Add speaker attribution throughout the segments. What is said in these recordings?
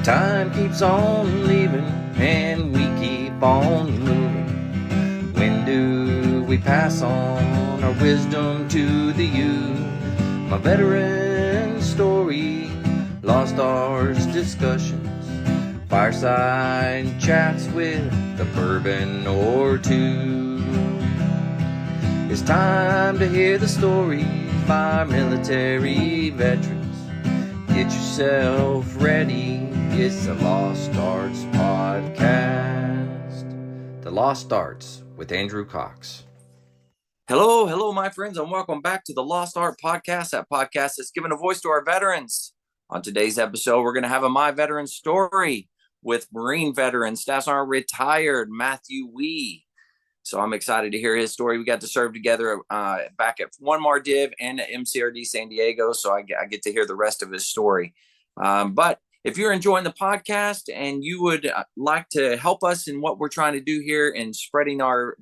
Speaker 1: Time keeps on leaving and we keep on moving. When do we pass on our wisdom to the youth? My veteran story, lost arts discussions, fireside chats with a bourbon or two. It's time to hear the stories by military veterans. Get yourself ready. It's the Lost Arts Podcast. The Lost Arts with Andrew Cox. Hello, my friends, and welcome back to the Lost Art Podcast. That podcast that's giving a voice to our veterans. On today's episode, we're going to have a My Veteran Story with Marine veteran, Staff Sergeant retired Matthew Wee. So I'm excited to hear his story. We got to serve together back at One Mar Div and at MCRD San Diego, so I get to hear the rest of his story. But if you're enjoying the podcast and you would like to help us in what we're trying to do here in spreading our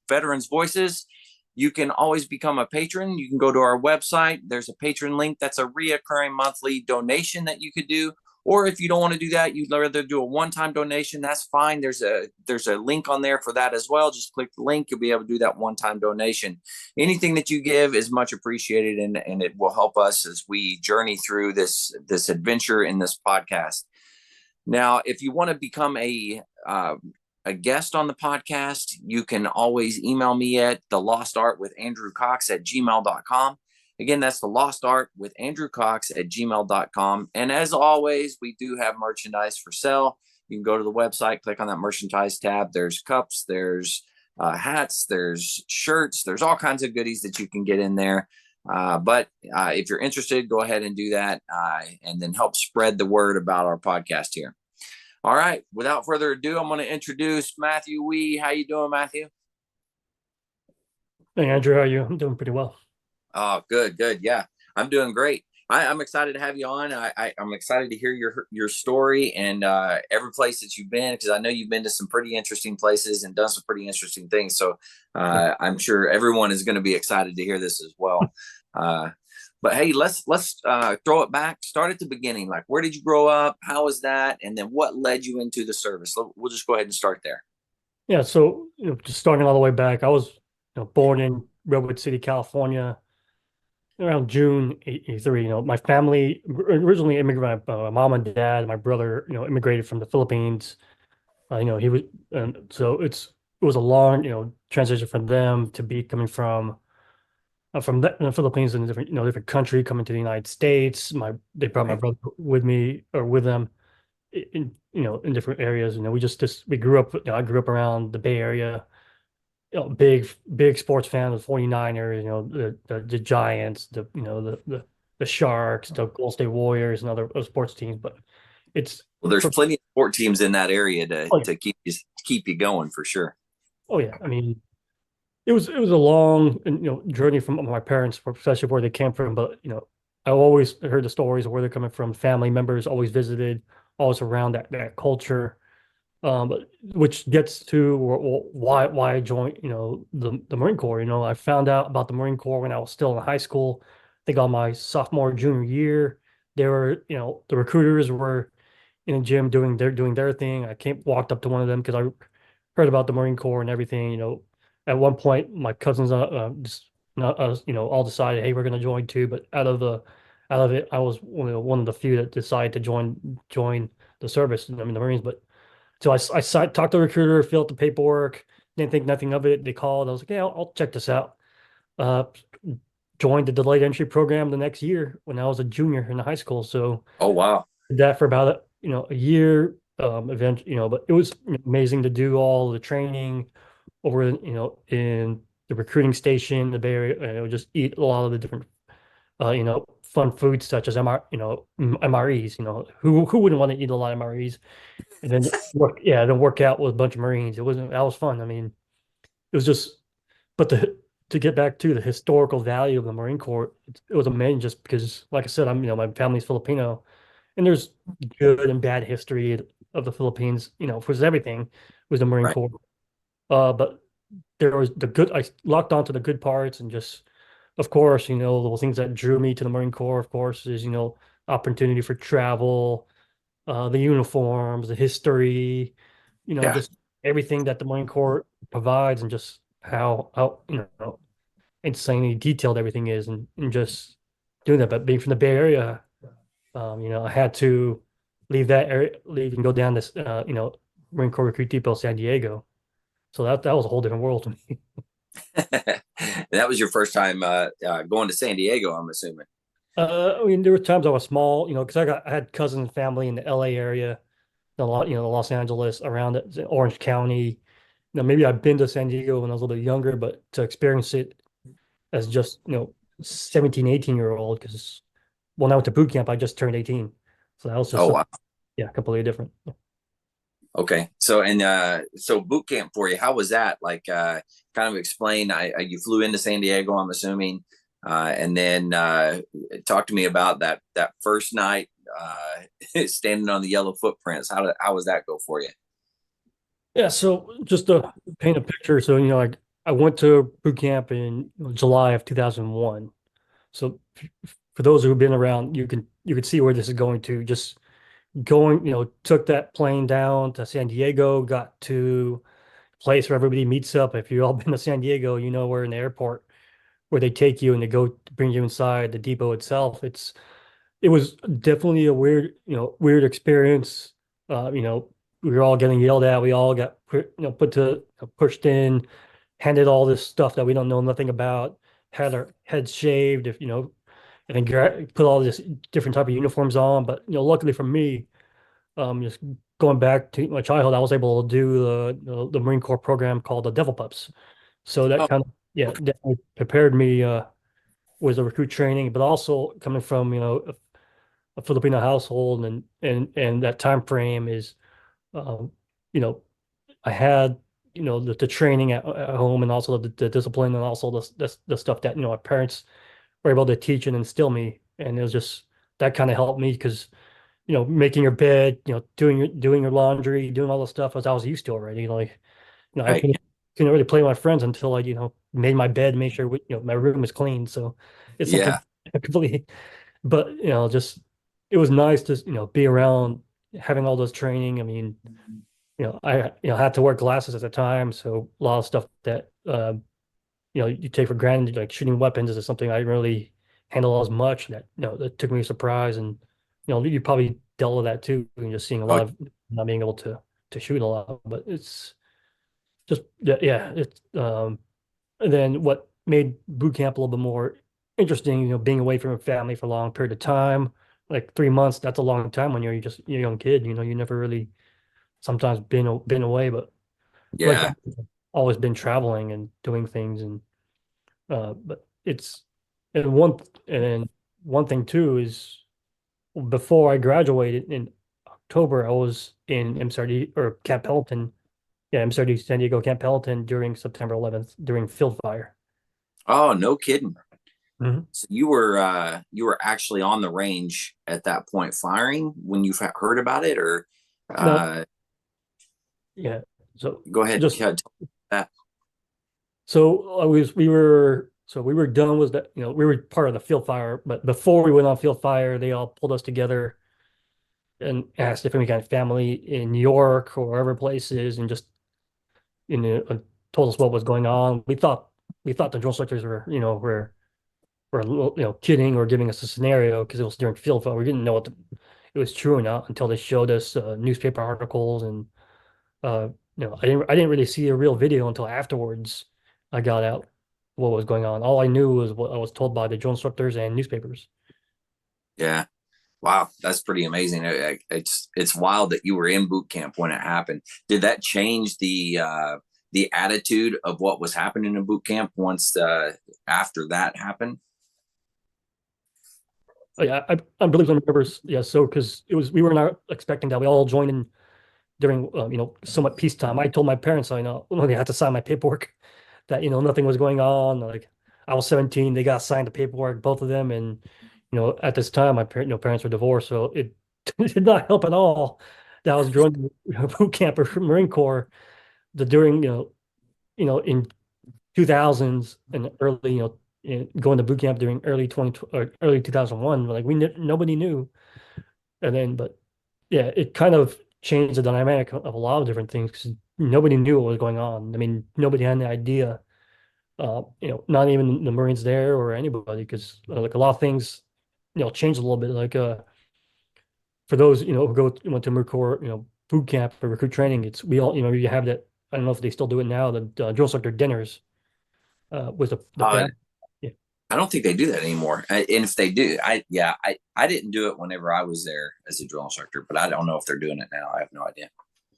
Speaker 1: veterans' voices, you can always become a patron. You can go to our website. There's a patron link. That's a reoccurring monthly donation that you could do. Or if you don't want to do that, you'd rather do a one-time donation, that's fine. There's a link on there for that as well. Just click the link. You'll be able to do that one-time donation. Anything that you give is much appreciated, and it will help us as we journey through this adventure in this podcast. Now, if you want to become a guest on the podcast, you can always email me at thelostartwithandrewcox@gmail.com. Again, that's the Lost Art with Andrew Cox at gmail.com. And as always, we do have merchandise for sale. You can go to the website, click on that merchandise tab. There's cups, there's hats, there's shirts, there's all kinds of goodies that you can get in there. But if you're interested, go ahead and do that and then help spread the word about our podcast here. All right, without further ado, I'm going to introduce Matthew Wee. How you doing, Matthew?
Speaker 2: Hey, Andrew, how are you? I'm doing pretty well.
Speaker 1: Oh, good. Yeah, I'm doing great. I'm excited to have you on. I'm excited to hear your story and every place that you've been, because I know you've been to some pretty interesting places and done some pretty interesting things. So I'm sure everyone is going to be excited to hear this as well. But hey, let's throw it back. Start at the beginning. Like, where did you grow up? How was that? And then what led you into the service? We'll just go ahead and start there.
Speaker 2: Yeah, so just starting all the way back, I was born in Redwood City, California, around June '83. My family originally immigrated. My mom and dad, my brother, immigrated from the Philippines. He was, and so it was a long, transition for them to be coming from the Philippines in a different country, coming to the United States. They brought my brother with me or with them in different areas. We grew up. I grew up around the Bay Area. Big sports fan of the 49ers, the Giants, the Sharks, the Golden State Warriors, and other sports teams. But
Speaker 1: there's plenty of sport teams in that area to keep you going for sure.
Speaker 2: Oh yeah, I mean, it was a long journey from my parents, especially where they came from. But I always heard the stories of where they're coming from. Family members always visited, always around that culture. But which gets to why I joined, the Marine Corps. I found out about the Marine Corps when I was still in high school. I think on my sophomore, junior year, they were, the recruiters were in a gym doing their thing. Walked up to one of them because I heard about the Marine Corps and everything. At one point, my cousins just all decided, hey, we're going to join too. But out of it, I was one of the few that decided to join the service. I mean, the Marines, but. So I talked to the recruiter, filled out the paperwork, didn't think nothing of it. They called. I was like, yeah, I'll check this out. Joined the delayed entry program the next year when I was a junior in high school. So
Speaker 1: oh wow,
Speaker 2: did that for about a year. But it was amazing to do all the training over in the recruiting station, the Bay Area. Just eat a lot of the different fun foods such as MREs. Who wouldn't want to eat a lot of MREs? And then work out with a bunch of Marines. That was fun. I mean, it was just, but to get back to the historical value of the Marine Corps, it was amazing just because, like I said, my family's Filipino, and there's good and bad history of the Philippines, for everything was the Marine Corps. But there was I locked onto the good parts, and just, of course, the things that drew me to the Marine Corps, of course, is, opportunity for travel, the uniforms, the history,
Speaker 1: Yeah.
Speaker 2: just everything that the Marine Corps provides, and just how insanely detailed everything is, and just doing that. But being from the Bay Area, I had to leave that area, leave and go down this, Marine Corps Recruit Depot, San Diego. So that was a whole different world to me.
Speaker 1: That was your first time going to San Diego, I'm assuming.
Speaker 2: I mean, there were times I was small, because I had cousins and family in the LA area, the Los Angeles, around it, Orange County. Maybe I've been to San Diego when I was a little bit younger, but to experience it as just, 17, 18-year-old, because when I went to boot camp, I just turned 18. So that was just
Speaker 1: Oh,
Speaker 2: something,
Speaker 1: wow.
Speaker 2: yeah, completely different.
Speaker 1: Okay. So boot camp for you, how was that? Like kind of explain, you flew into San Diego, I'm assuming. And then talk to me about that first night standing on the yellow footprints. How was that go for you?
Speaker 2: Yeah, so just to paint a picture, so like I went to boot camp in July of 2001. So for those who've been around, you can see where this is going to. Just going, took that plane down to San Diego, got to a place where everybody meets up. If you've all been to San Diego, we're in the airport where they take you and they go to bring you inside the depot itself. It was definitely a weird experience. We were all getting yelled at. We all got pushed in, handed all this stuff that we don't know nothing about, had our heads shaved, if and then put all this different type of uniforms on. But luckily for me, just going back to my childhood, I was able to do the Marine Corps program called the Devil Pups. So that
Speaker 1: Oh,
Speaker 2: kind of, yeah,
Speaker 1: okay.
Speaker 2: definitely prepared me with the recruit training, but also coming from a Filipino household, and that time frame is, um, you know I had the training at home, and also the discipline, and also the stuff that our parents were able to teach and instill me. And it was just that kind of helped me, because making your bed, doing your laundry, doing all the stuff as I was used to already. Like, I
Speaker 1: Right.
Speaker 2: couldn't really play with my friends until I made my bed, made sure my room was clean. So it's something
Speaker 1: Yeah.
Speaker 2: completely. But just it was nice to be around, having all those training. I mean, I had to wear glasses at the time, so a lot of stuff that you take for granted, like shooting weapons, is something I didn't really handle as much. That that took me a surprise. And you probably dealt with that too, and just seeing a
Speaker 1: Oh,
Speaker 2: lot of not being able to shoot a lot. But it's just, yeah, yeah, it's and then what made boot camp a little bit more interesting, being away from your family for a long period of time, like 3 months. That's a long time when you're a young kid. You never really sometimes been away. But like,
Speaker 1: yeah.
Speaker 2: I've always been traveling and doing things. And but it's and one thing too is, before I graduated in October, I was in MCRD, or Camp Pendleton. Yeah, MCRD San Diego Camp Pendleton during September 11th, during field fire.
Speaker 1: Oh, no kidding.
Speaker 2: Mhm.
Speaker 1: So you were actually on the range at that point firing when you heard about it, or
Speaker 2: No,
Speaker 1: uh,
Speaker 2: yeah. So
Speaker 1: go ahead.
Speaker 2: just
Speaker 1: Yeah, tell me that.
Speaker 2: so I was we were done with that. We were part of the field fire, but before we went on field fire, they all pulled us together and asked if we got family in New York or wherever places, and just told us what was going on. We thought the drill instructors were a little, kidding or giving us a scenario, because it was during field fire. We didn't know it was true or not until they showed us newspaper articles. And uh, I didn't really see a real video until afterwards. I got out what was going on. All I knew was what I was told by the drill instructors and newspapers.
Speaker 1: Yeah. Wow, that's pretty amazing. It's wild that you were in boot camp when it happened. Did that change the attitude of what was happening in boot camp once after that happened?
Speaker 2: Yeah, I believe some members, yeah. So because we were not expecting that. We all joined in during somewhat peacetime. I told my parents, when they had to sign my paperwork, that nothing was going on. Like, I was 17, they got signed the paperwork, both of them. And at this time, my parents were divorced, so it did not help at all that I was joining boot camp or Marine Corps. The during in 2000s and early, going to boot camp during early 20 or early 2001, like nobody knew. And then, but yeah, it kind of changed the dynamic of a lot of different things because nobody knew what was going on. I mean, nobody had any idea. Not even the Marines there or anybody, because like a lot of things, changed a little bit. Like for those who went to Marine Corps, boot camp or recruit training, it's we all you have that. I don't know if they still do it now. The drill instructor dinners with the
Speaker 1: Uh,
Speaker 2: family. Yeah,
Speaker 1: I don't think they do that anymore. And if they do, I didn't do it whenever I was there as a drill instructor, but I don't know if they're doing it now. I have no idea.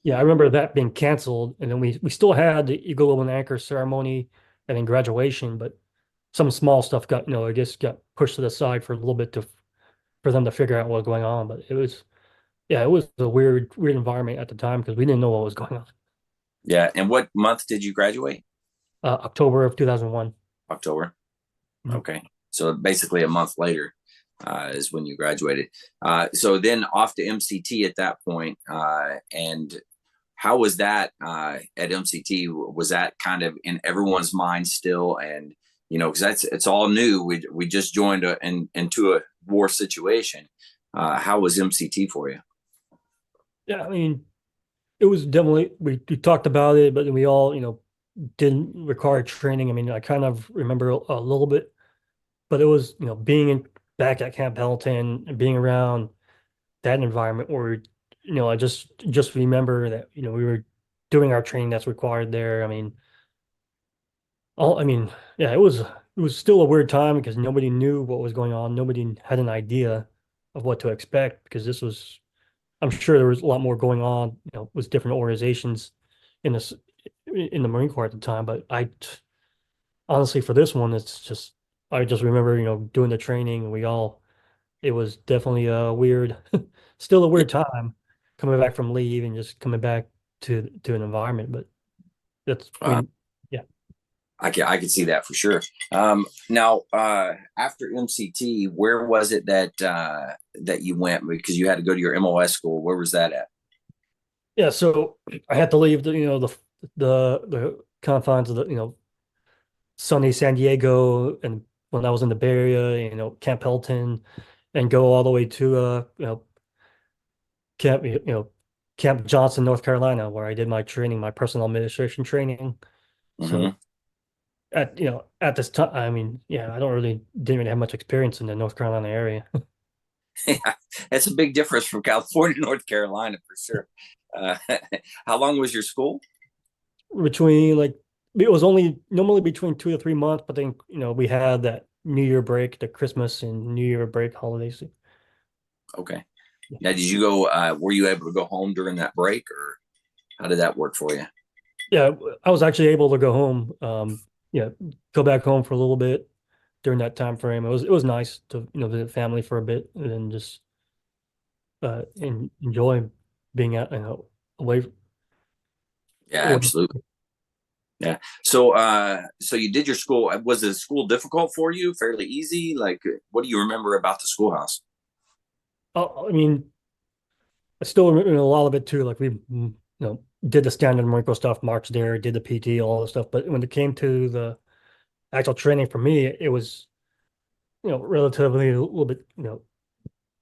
Speaker 2: yeah, I remember that being canceled, and then we still had the Eagle Globe and Anchor ceremony and then graduation, but some small stuff got I guess got pushed to the side for a little bit to for them to figure out what was going on. But it was yeah, it was a weird environment at the time because we didn't know what was going on.
Speaker 1: Yeah. And what month did you graduate?
Speaker 2: October of 2001.
Speaker 1: October.
Speaker 2: Mhm.
Speaker 1: Okay. So basically a month later is when you graduated. So then off to MCT at that point. And how was that at MCT? Was that kind of in everyone's mind still? And, because it's all new. We just joined into a war situation. How was MCT for you?
Speaker 2: Yeah, I mean, it was definitely we talked about it, but then we all didn't require training. I mean, I kind of remember a little bit, but it was being back at Camp Pendleton and being around that environment where I just remember that we were doing our training that's required there. I mean, yeah, it was still a weird time because nobody knew what was going on. Nobody had an idea of what to expect because this was I'm sure there was a lot more going on, with different organizations in this in the Marine Corps at the time. But honestly, for this one, I just remember, doing the training. It was definitely a weird, still a
Speaker 1: Yeah,
Speaker 2: weird time coming back from leave and just coming back to an environment. But I
Speaker 1: uh,
Speaker 2: mean, yeah,
Speaker 1: I can see that for sure. Now, after MCT, where was it that you went? Because you had to go to your MOS school. Where was that at?
Speaker 2: yeah. So I had to leave the confines of the sunny San Diego, and when I was in the Bay Area, Camp Pendleton, and go all the way to Camp Camp Johnson, North Carolina, where I did my training, my personal administration training.
Speaker 1: Mm-hmm.
Speaker 2: So at this time, I mean, yeah, I don't really didn't really have much experience in the North Carolina area.
Speaker 1: Yeah, that's a big difference from California to North Carolina for sure. Uh, how long was your school?
Speaker 2: Between like it was only normally between 2 to 3 months, but then we had that New Year break, the Christmas and New Year break holidays.
Speaker 1: Okay. Now, did you go? Were you able to go home during that break, or how did that work for you?
Speaker 2: Yeah, I was actually able to go home. Yeah, go back home for a little bit during that time frame. It was nice to visit family for a bit and then just enjoy being out away
Speaker 1: Yeah,
Speaker 2: away.
Speaker 1: absolutely. Yeah. So you did your school. Was the school difficult for you? Fairly easy? Like, what do you remember about the schoolhouse?
Speaker 2: I mean, I still remember a lot of it too. Like we did the standard Marine Corps stuff, marched there, did the PT, all the stuff. But when it came to the actual training for me, it was relatively a little bit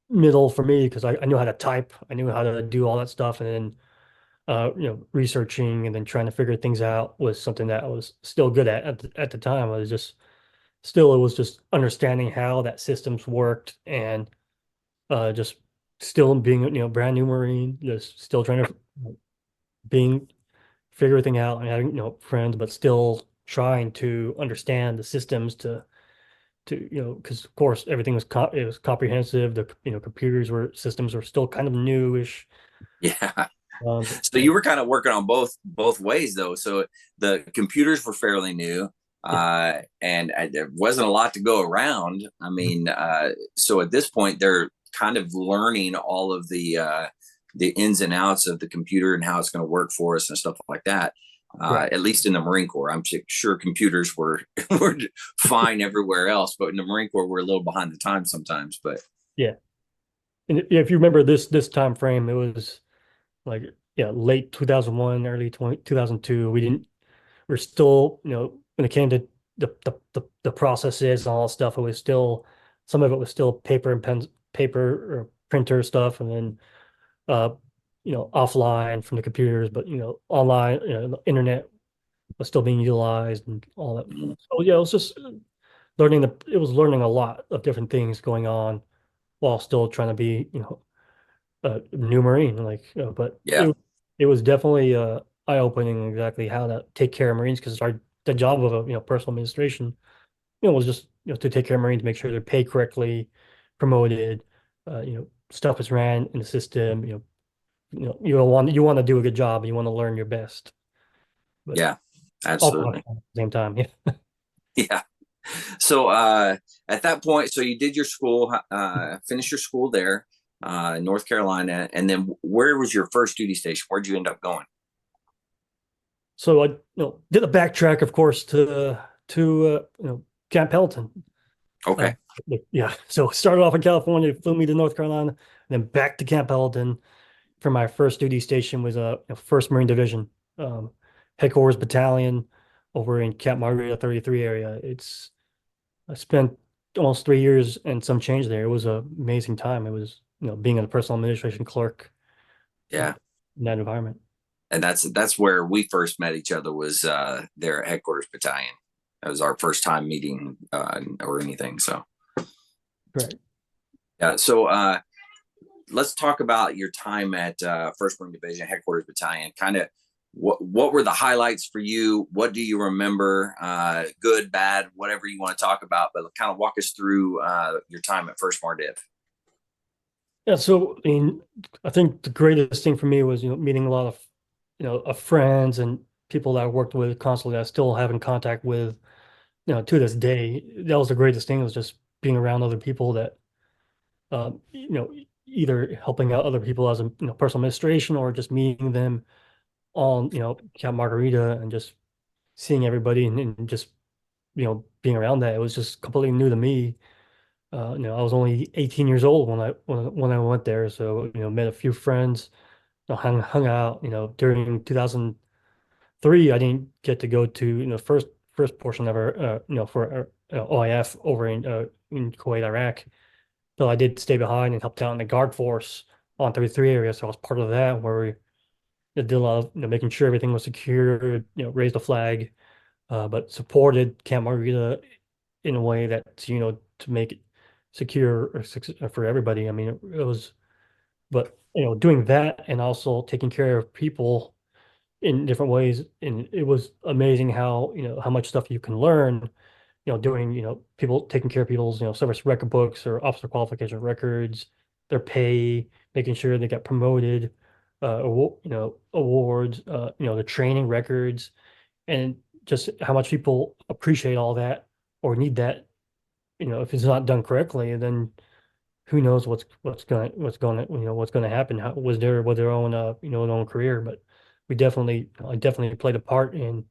Speaker 2: middle for me because I knew how to type, I knew how to do all that stuff, and then researching and then trying to figure things out was something that I was still good at the time. I was just still it was just understanding how that systems worked and just still being brand new Marine, just still trying to being figure everything out and having friends, but still trying to understand the systems to because of course everything it was comprehensive. The computers were systems were still kind of newish.
Speaker 1: Yeah. So
Speaker 2: Yeah,
Speaker 1: you were kind of working on both ways though. So the computers were fairly new,
Speaker 2: yeah.
Speaker 1: and there wasn't a lot to go around. I mean, so at this point they're kind of learning all of the ins and outs of the computer and how it's going to work for us and stuff like that.
Speaker 2: Right.
Speaker 1: At least in the Marine Corps, I'm sure computers were were fine everywhere else, but in the Marine Corps we're a little behind the times sometimes. But
Speaker 2: Yeah. And if you remember this time frame, it was like yeah, late 2001, early 2002. We're still, when it came to the processes and all that stuff, it was still some of it was still paper and pens, paper or printer stuff, and then uh, offline from the computers, but online, the internet was still being utilized and all that.
Speaker 1: Mhm.
Speaker 2: So yeah, it was just it was learning a lot of different things going on while still trying to be, a new Marine. Like, but
Speaker 1: Yeah.
Speaker 2: it was definitely eye-opening exactly how to take care of Marines because our the job of a personal administration, was just to take care of Marines, make sure they're paid correctly, promoted, stuff is ran in the system. You want to do a good job and you want to learn your best, but
Speaker 1: Yeah.
Speaker 2: all
Speaker 1: Absolutely.
Speaker 2: professional at the same time. Yeah.
Speaker 1: Yeah. So at that point, so you did your school, finished your school there, in North Carolina, and then where was your first duty station? Where'd you end up going?
Speaker 2: So I did a backtrack, of course, to Camp Pendleton. Uh,
Speaker 1: Okay.
Speaker 2: yeah, so started off in California, flew me to North Carolina, and then back to Camp Pendleton for my first duty station was First Marine Division, um, headquarters battalion over in Camp Margarita 33 area. I spent almost 3 years and some change there. It was an amazing time. It was being a personal administration clerk uh,
Speaker 1: Yeah.
Speaker 2: in that environment.
Speaker 1: And that's where we first met each other was there at headquarters battalion. That was our first time meeting or anything. So
Speaker 2: Right.
Speaker 1: yeah. So let's talk about your time at First Marine Division headquarters battalion. Kind of what were the highlights for you? What do you remember? Good, bad, whatever you want to talk about, but kind of walk us through your time at First Mar Div.
Speaker 2: Yeah, so I think the greatest thing for me was meeting a lot of of friends and people that I worked with constantly that I still have in contact with to this day. That was the greatest thing, was just being around other people that either helping out other people as a personal administration or just meeting them on Camp Margarita and just seeing everybody and just being around that. It was just completely new to me. I was only 18 years old when I went there, so met a few friends, hung out. During 2003, I didn't get to go to first portion of our for OIF over in Kuwait, Iraq. So I did stay behind and helped out in the guard force on 33 area. So I was part of that where we did a lot of making sure everything was secure, raised the flag, but supported Camp Margarita in a way that to make it secure for everybody. I mean, it was, but doing that and also taking care of people in different ways, and it was amazing how how much stuff you can learn. Doing people taking care of people's service record books or officer qualification records, their pay, making sure they got promoted, awards, the training records, and just how much people appreciate all that or need that. If it's not done correctly, then who knows what's going to happen? How was their with their own their own career? But I definitely played a part in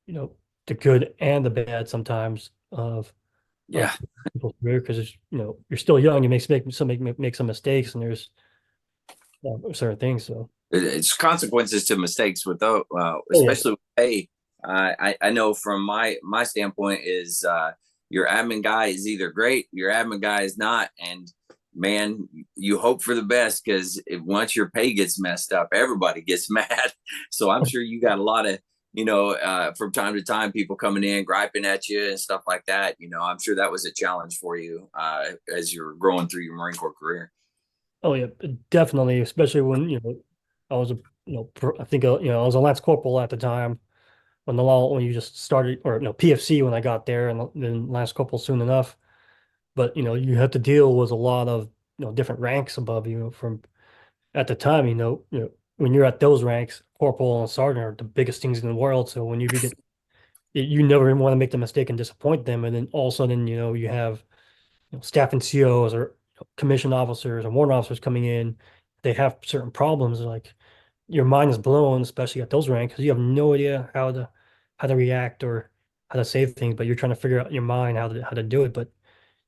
Speaker 2: you know the good and the bad sometimes of
Speaker 1: Yeah,
Speaker 2: people's career because you're still young, you make some mistakes, and there's certain things. So
Speaker 1: it's consequences to mistakes with those,
Speaker 2: oh yeah,
Speaker 1: especially with pay. I know from my standpoint is your admin guy is either great, your admin guy is not, and man, you hope for the best because once your pay gets messed up, everybody gets mad. So I'm sure you got a lot of from time to time people coming in griping at you and stuff like that. I'm sure that was a challenge for you as you're growing through your Marine Corps career.
Speaker 2: oh yeah, definitely, especially when I was a I think I was a lance corporal at the time when the law when you just started, or PFC when I got there, and then lance corporal soon enough. But you have to deal with a lot of different ranks above you from at the time. When you're at those ranks, corporal and sergeant are the biggest things in the world. So when you begin, you never want to make the mistake and disappoint them, and then all of a sudden you have staff and COs or commissioned officers or warrant officers coming in. They have certain problems. Like your mind is blown, especially at those ranks, because you have no idea how to react or how to say things, but you're trying to figure out in your mind how to do it. But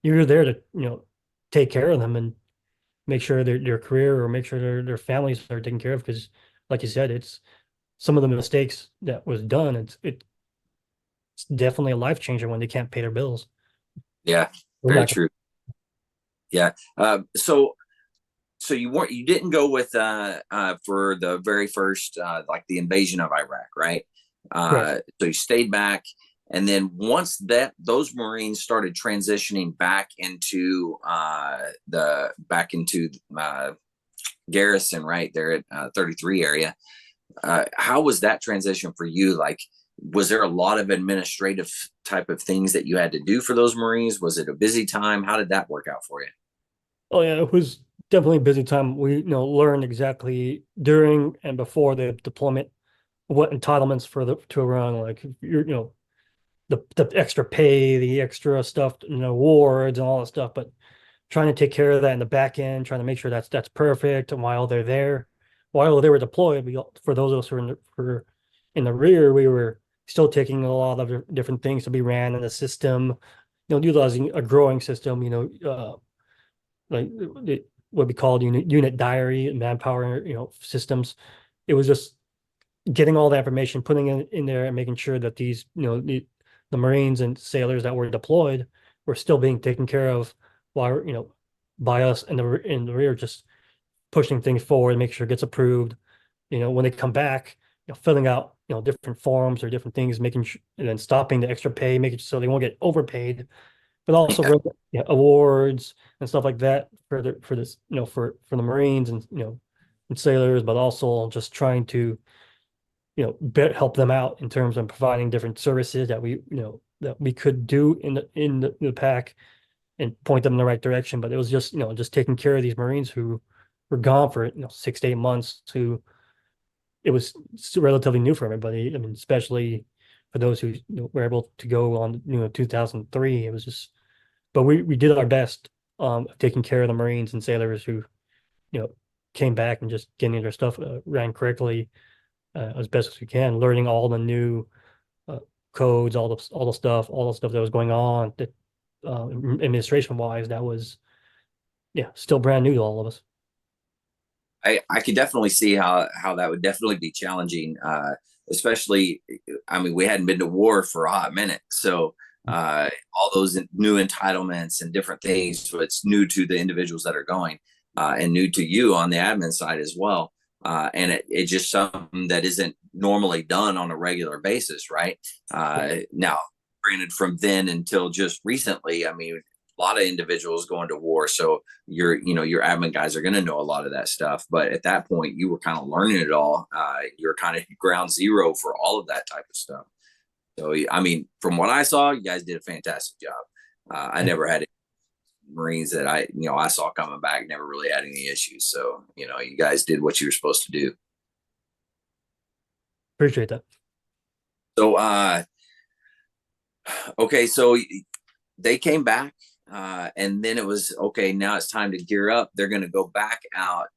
Speaker 2: you're there to take care of them and make sure their career or make sure their families are taken care of. Because, like you said, it's some of the mistakes that was done. It's definitely a life changer when they can't pay their bills.
Speaker 1: Yeah,
Speaker 2: We're
Speaker 1: very
Speaker 2: not
Speaker 1: true. Yeah. So so you didn't go with for the very first like the invasion of Iraq, right?
Speaker 2: Correct.
Speaker 1: So you stayed back, and then once that those Marines started transitioning back into garrison right there at 33 area, how was that transition for you? Like, was there a lot of administrative type of things that you had to do for those Marines? Was it a busy time? How did that work out for you?
Speaker 2: Oh yeah, it was definitely a busy time. We, learned exactly during and before the deployment what entitlements for the to run, like you're, the extra pay, the extra stuff, awards and all that stuff. But trying to take care of that in the back end, trying to make sure that's perfect. And while they were deployed, for those of us who were in the rear, we were still taking a lot of different things to be ran in the system. Utilizing a growing system. Like what we called unit diary and manpower, systems. It was just getting all the information, putting it in there, and making sure that these, the Marines and sailors that were deployed were still being taken care of while, by us in the rear, just pushing things forward, make sure it gets approved. When they come back, filling out, different forms or different things, making sure, and then stopping the extra pay, making so they won't get overpaid, but also
Speaker 1: Yeah.
Speaker 2: awards and stuff like that for this, for the Marines and, and sailors, but also just trying to, help them out in terms of providing different services that that we could do in the pack and point them in the right direction. But it was just, just taking care of these Marines who were gone for, 6 to 8 months, who it was relatively new for everybody. I mean, especially for those who, were able to go on, 2003. It was just, but we did our best, taking care of the Marines and sailors who, you know, came back and just getting their stuff ran correctly, as best as we can, learning all the new codes, all the stuff that was going on that, administration wise, that was, yeah, still brand new to all of us.
Speaker 1: I could definitely see how that would definitely be challenging, especially. I mean, we hadn't been to war for a hot minute, so all those new entitlements and different things. So it's new to the individuals that are going, and new to you on the admin side as well. And it's just something that isn't normally done on a regular basis, right? Now, granted, from then until just recently, I mean, a lot of individuals going to war, so your admin guys are going to know a lot of that stuff. But at that point, you were kind of learning it all. You're kind of ground zero for all of that type of stuff. So I mean, from what I saw, you guys did a fantastic job. I never had Marines that I saw coming back, never really had any issues. So you guys did what you were supposed to do.
Speaker 2: Appreciate that.
Speaker 1: So okay, so they came back, and then it was okay. Now it's time to gear up. They're going to go back out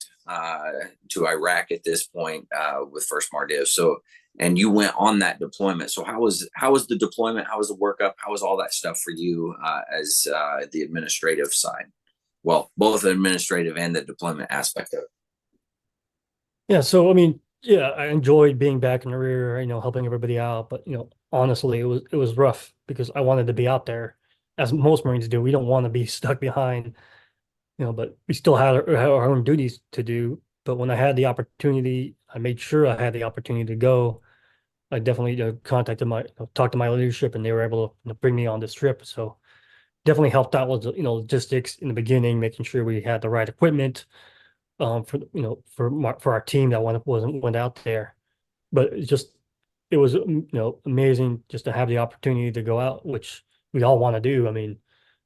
Speaker 1: to Iraq at this point, with First Mardiv. So, and you went on that deployment. So how was the deployment? How was the workup? How was all that stuff for you, as the administrative side? Well, both the administrative and the deployment aspect of it.
Speaker 2: Yeah, so I mean, yeah, I enjoyed being back in the rear, helping everybody out. But honestly, it was rough because I wanted to be out there, as most Marines do. We don't want to be stuck behind, but we still had our own duties to do. But when I had the opportunity, I made sure I had the opportunity to go. I definitely, contacted talked to my leadership, and they were able to, bring me on this trip. So definitely helped out with, logistics in the beginning, making sure we had the right equipment, for for our team that went out there. But it was, amazing just to have the opportunity to go out, which we all want to do. I mean,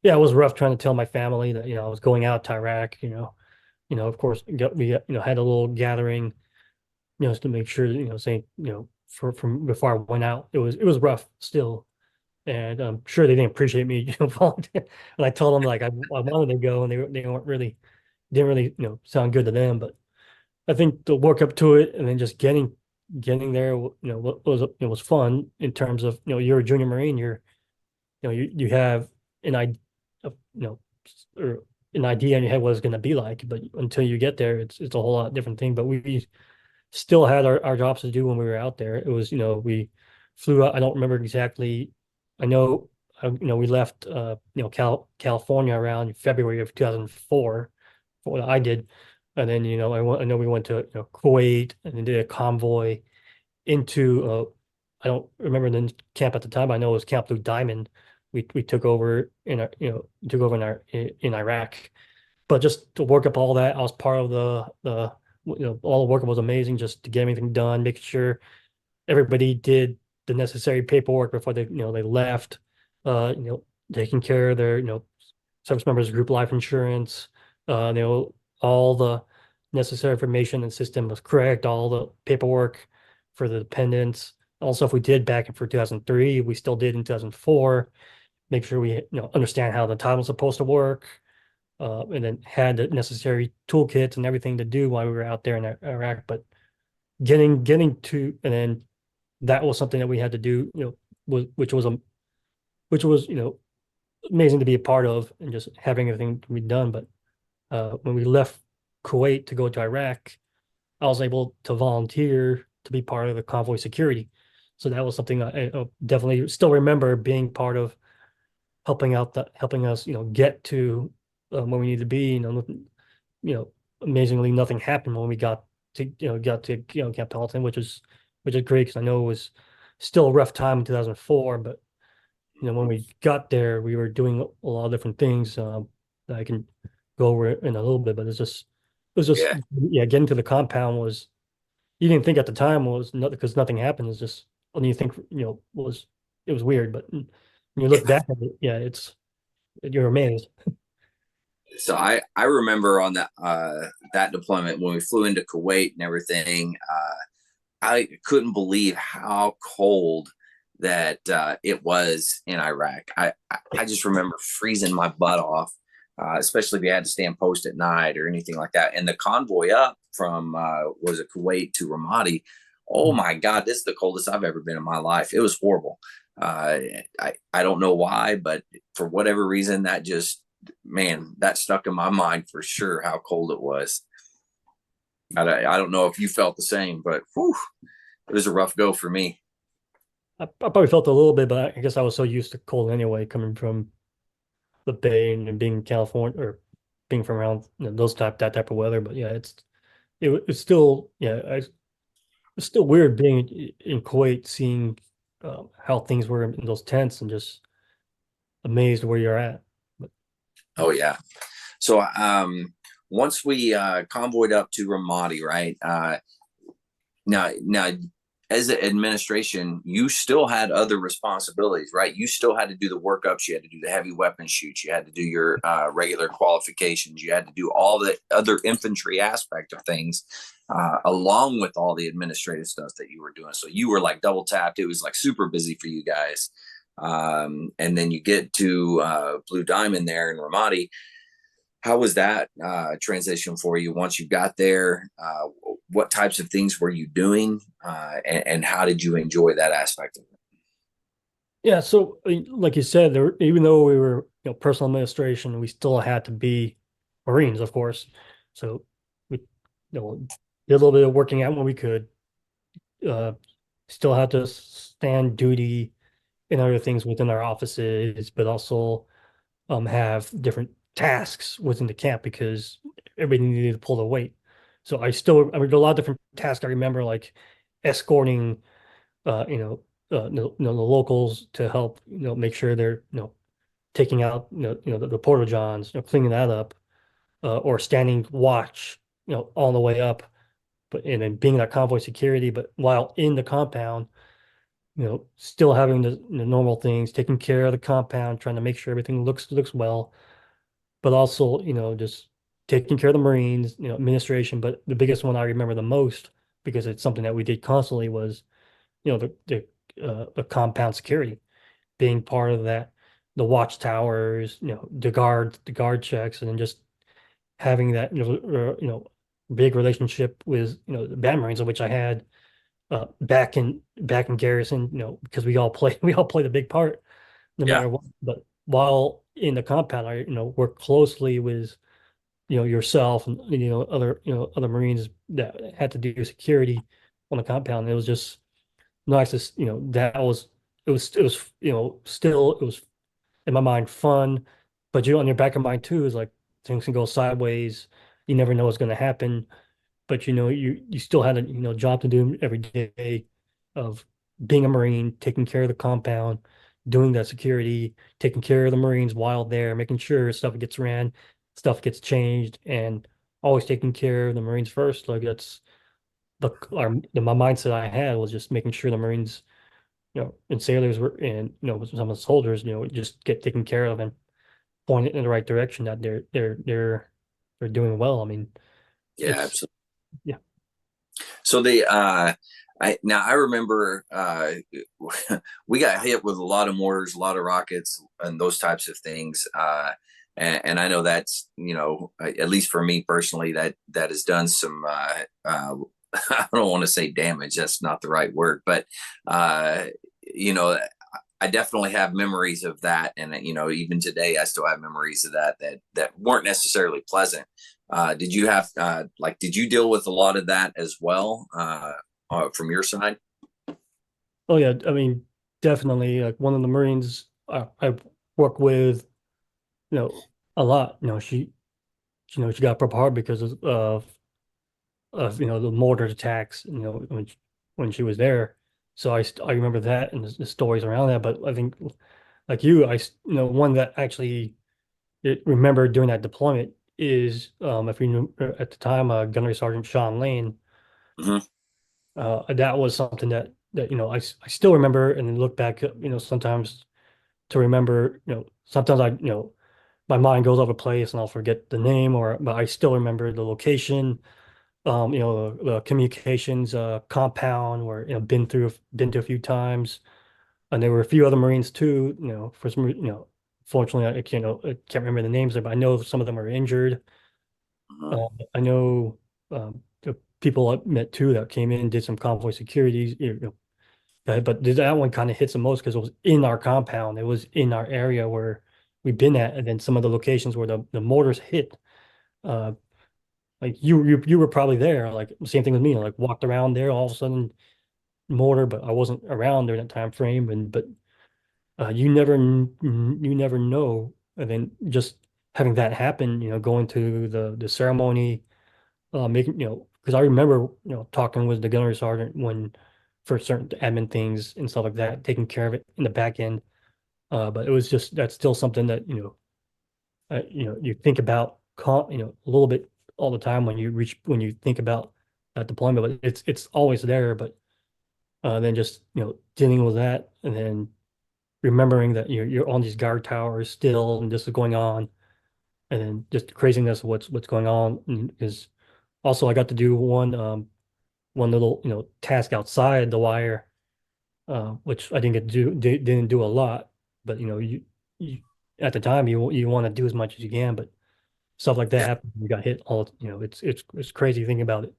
Speaker 2: yeah, it was rough trying to tell my family that, I was going out to Iraq. Of course, we had a little gathering, just to make sure, saying, from before I went out, it was rough still. And I'm sure they didn't appreciate me, volunteering. And I told them, like, I wanted to go, and they weren't really didn't really, sound good to them. But I think to work up to it, and then just getting there, was fun in terms of, you're a junior Marine, you have an idea, or an idea in your head what it's going to be like, but until you get there, it's a whole lot different thing. But we still had our jobs to do when we were out there. It was, we flew out. I don't remember exactly. I know, we left, California around February of 2004. For what I did, And then, I know we went to, Kuwait and then did a convoy into, I don't remember the camp at the time. I know it was Camp Blue Diamond. We took over in our, took over in Iraq. But just to work up all that, I was part of all the work was amazing just to get everything done, making sure everybody did the necessary paperwork before they left, taking care of their, service members' group life insurance, all the necessary information and system was correct, all the paperwork for the dependents. Also, if we did back in for 2003, we still did in 2004, make sure we, understand how the title was supposed to work, and then had the necessary toolkits and everything to do while we were out there in Iraq. But getting to, and then that was something that we had to do, which was, amazing to be a part of and just having everything to be done. But when we left Kuwait to go to Iraq, I was able to volunteer to be part of the convoy security. So that was something I definitely still remember being part of helping us, get to where we need to be. Amazingly, nothing happened when we got to Camp Pendleton, which is great because I know it was still a rough time in 2004, but when we got there, we were doing a lot of different things that I can go over in a little bit, but it was just
Speaker 1: Yeah.
Speaker 2: yeah, getting to the compound was you didn't think at the time was not because nothing happened. It's just when you think was it was weird, but when you look
Speaker 1: Yeah.
Speaker 2: back at it, yeah, you're amazed.
Speaker 1: So I remember on that deployment when we flew into Kuwait and everything. I couldn't believe how cold that it was in Iraq. I just remember freezing my butt off, especially if you had to stand post at night or anything like that. And the convoy up from was it Kuwait to Ramadi? Oh my God, this is the coldest I've ever been in my life. It was horrible. I don't know why, but for whatever reason, that just man that stuck in my mind for sure. How cold it was. I don't know if you felt the same, but whew, it was a rough go for me.
Speaker 2: I probably felt a little bit, but I guess I was so used to cold anyway, coming from the Bay and being in California or being from around that type of weather. But yeah, it's still it's still weird being in Kuwait, seeing how things were in those tents, and just amazed where you're at. But
Speaker 1: Oh yeah. So once we convoyed up to Ramadi, right? Now, as an administration, you still had other responsibilities, right? You still had to do the workups, you had to do the heavy weapon shoots, you had to do your regular qualifications, you had to do all the other infantry aspect of things, along with all the administrative stuff that you were doing. So you were like double tapped. It was like super busy for you guys. And then you get to Blue Diamond there in Ramadi. How was that transition for you once you got there? What types of things were you doing, and how did you enjoy that aspect of it?
Speaker 2: yeah, so like you said, even though we were personal administration, we still had to be Marines, of course. So we did a little bit of working out when we could. Uh, Still had to stand duty and other things within our offices, but also have different tasks within the camp because everybody needed to pull the weight. So I mean, a lot of different tasks I remember, like escorting, uh, you know, the locals to help, make sure they're, taking out, the porta johns, cleaning that up, or standing watch, all the way up, but and then being that convoy security, but while in the compound, still having the normal things, taking care of the compound, trying to make sure everything looks well, but also, just taking care of the Marines, administration. But the biggest one I remember the most, because it's something that we did constantly, was, the compound security, being part of that, the watchtowers, the guard checks, and then just having that, big relationship with, the Bad Marines, of which I had back in Garrison, because we all played a big part no
Speaker 1: Yeah,
Speaker 2: matter what. But while in the compound, I work closely with yourself and other Marines that had to do security on the compound. It was just nice to that was it was still it was in my mind fun, but on your back of mind too is like things can go sideways. You never know what's going to happen, but you still had a job to do every day of being a Marine, taking care of the compound, doing that security, taking care of the Marines while there, making sure stuff gets ran, stuff gets changed, and always taking care of the Marines first. Like that's my mindset I had was just making sure the Marines, and sailors were, and some of the soldiers, just get taken care of and pointed in the right direction that they're doing well. I mean,
Speaker 1: Yeah,
Speaker 2: it's
Speaker 1: absolutely.
Speaker 2: yeah.
Speaker 1: So I remember we got hit with a lot of mortars, a lot of rockets, and those types of things. And I know that's, at least for me personally, that has done some, I don't want to say damage. That's not the right word, but, uh, you know, I definitely have memories of that. And, even today, I still have memories of that weren't necessarily pleasant. Did you have, did you deal with a lot of that as well, from your side?
Speaker 2: Oh yeah, I mean, definitely. Like one of the Marines I work with, you know, a lot. She got Purple Heart because of the mortar attacks. When she was there. So I remember that and the stories around that. But I think like you, one that actually remember during that deployment is if you knew at the time, Gunnery Sergeant Sean Lane.
Speaker 1: Hmm.
Speaker 2: That was something that I still remember and then look back, sometimes to remember, sometimes my mind goes over the place and I'll forget the name but I still remember the location, the communications compound where, been to a few times. And there were a few other Marines too, for some, fortunately I can't remember the names there, but I know some of them are injured.
Speaker 1: Hmm.
Speaker 2: I know the people I met too that came in, did some convoy securities, but that one kind of hits the most because it was in our compound. It was in our area where we've been at, and then some of the locations where the mortars hit. Uh, like you were probably there. Like same thing with me. Like walked around there, all of a sudden mortar, but I wasn't around during that time frame. And but you never know. And then just having that happen, going to the ceremony, making because I remember talking with the gunnery sergeant when for certain admin things and stuff like that, taking care of it in the back end. But it was just that's still something that you think about a little bit all the time when you think about that deployment. But it's always there. But then just dealing with that and then remembering that you're on these guard towers still and this is going on, and then just the craziness of what's going on is also I got to do one little task outside the wire, which I didn't get to didn't do a lot, but you at the time you want to do as much as you can, but stuff like that
Speaker 1: Yeah.
Speaker 2: happened. You got hit all, it's crazy thinking about it.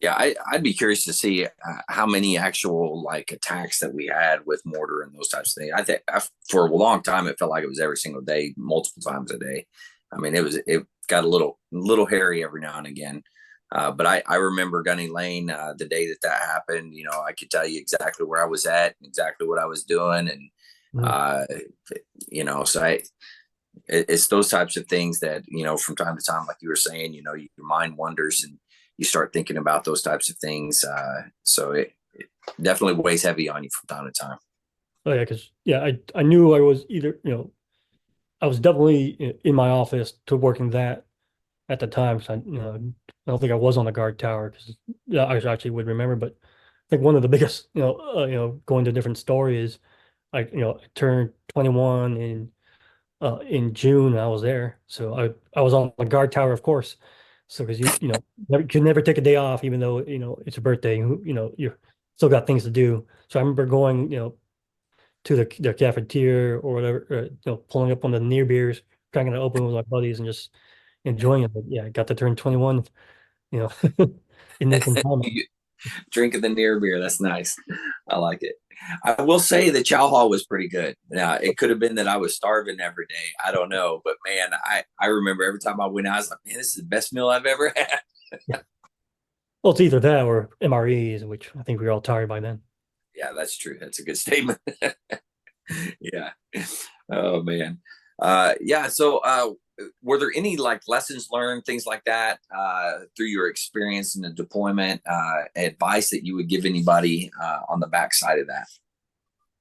Speaker 1: Yeah, I'd be curious to see how many actual like attacks that we had with mortar and those types of things. I think for a long time it felt like it was every single day, multiple times a day. I mean, it got a little hairy every now and again. But I remember Gunny Lane, the day that happened. I could tell you exactly where I was at, exactly what I was doing, and
Speaker 2: Mm.
Speaker 1: uh, so it's those types of things that from time to time, like you were saying, your mind wanders and you start thinking about those types of things. So it definitely weighs heavy on you from time to time.
Speaker 2: Oh yeah, because yeah, I knew I was either, I was definitely in my office to working that at the time. So I don't think I was on the guard tower because yeah, I actually would remember. But I think one of the biggest, going to different stories, I turned 21 in June. I was there, so I was on the guard tower, of course. So because could never take a day off, even though it's a birthday. You're still got things to do. So I remember going, to the cafeteria or whatever, pulling up on the near beers, cracking it open with my buddies, and just enjoying it. But yeah, I got to turn 21, you know, in this environment.
Speaker 1: Drinking the near beer, that's nice. I like it. I will say the chow hall was pretty good. Now it could have been that I was starving every day. I don't know, but man, I remember every time I went out, I was like, man, this is the best meal I've ever had.
Speaker 2: Yeah. Well, it's either that or MREs, which I think we were all tired by then.
Speaker 1: Yeah, that's true. That's a good statement. Yeah. Oh man. Yeah. So were there any like lessons learned, things like that, through your experience in the deployment, advice that you would give anybody on the backside of that?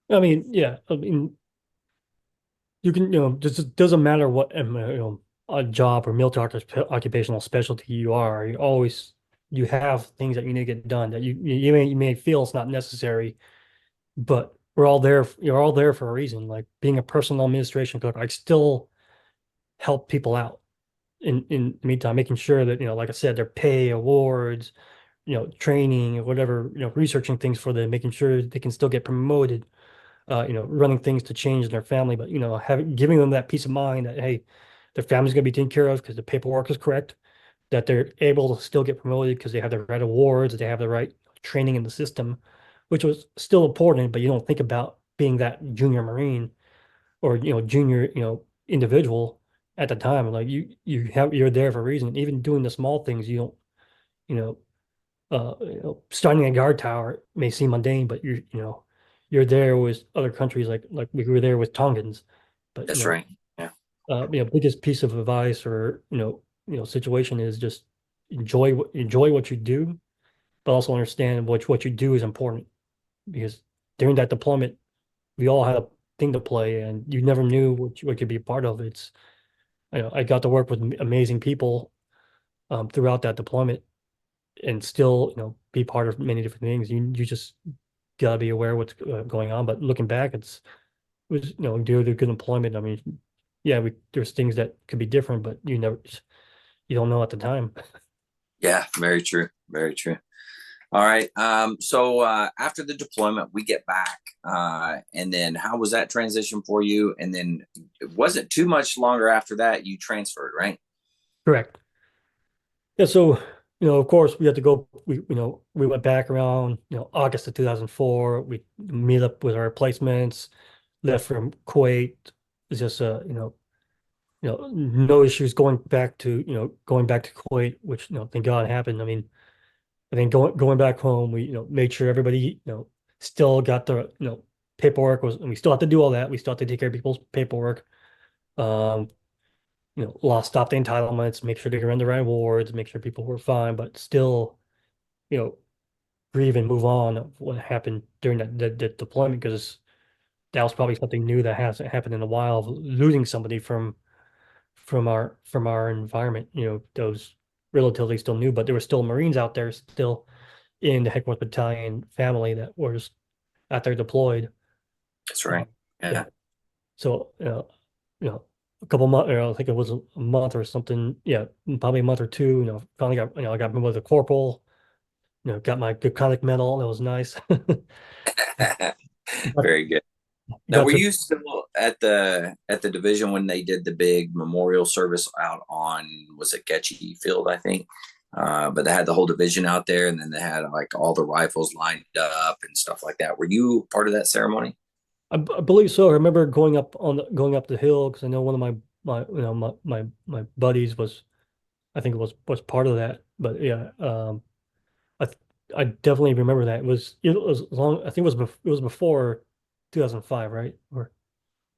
Speaker 2: I mean, yeah, I mean, you can, just it doesn't matter what, a job or military occupational specialty you are. You have things that you need to get done that you may feel it's not necessary, but you're all there for a reason. Like being a personal administration clerk, I still help people out in the meantime, making sure that, like I said, their pay, awards, training or whatever, researching things for them, making sure they can still get promoted, running things to change in their family, but giving them that peace of mind that hey, their family's going to be taken care of because the paperwork is correct, that they're able to still get promoted because they have the right awards, they have the right training in the system, which was still important, but you don't think about being that junior Marine or junior individual at the time. Like you're there for a reason. Even doing the small things, you don't you know starting a guard tower may seem mundane, but you're there with other countries like we were there with Tongans. But
Speaker 1: That's right. Yeah.
Speaker 2: biggest piece of advice or situation is just enjoy what you do, but also understand what you do is important because during that deployment, we all had a thing to play, and you never knew what could be a part of. I got to work with amazing people throughout that deployment, and still be part of many different things. You just gotta be aware of what's going on. But looking back, it was due to good employment. I mean, yeah, there's things that could be different, but you don't know at the time.
Speaker 1: Yeah, very true. Very true. All right. So after the deployment, we get back, and then how was that transition for you? And then it wasn't too much longer after that you transferred, right?
Speaker 2: Correct. Yeah, so of course we had to go. We went back around August of 2004. We meet up with our replacements. Left from Kuwait. It's just no issues going back to Kuwait, which thank God happened. I mean, I think going back home, we made sure everybody still got the paperwork was, and we still have to do all that. We still have to take care of people's paperwork. Um, stop the entitlements, make sure they run the right awards, make sure people were fine, but still, you know, grieve and move on of what happened during the deployment because that was probably something new that hasn't happened in a while of losing somebody from our environment. Those relatively still new, but there were still Marines out there still in the headquarters battalion family that was out there deployed.
Speaker 1: That's
Speaker 2: Uh,
Speaker 1: right.
Speaker 2: yeah.
Speaker 1: Yeah.
Speaker 2: So, a couple months, I think it was a month or something. Yeah, probably a month or two. Finally got, I got moved with a corporal. Got my good conduct medal. That was nice. Got,
Speaker 1: Very good. Now,
Speaker 2: got
Speaker 1: were
Speaker 2: to,
Speaker 1: you still at the division when they did the big memorial service out on, was it Getchy Field, I think? But they had the whole division out there, and then they had like all the rifles lined up and stuff like that. Were you part of that ceremony?
Speaker 2: I believe so. I remember going up the hill because I know one of my buddies was, I think was part of that. But yeah, I I definitely remember that. It was long. I think it was before 2005, right? Or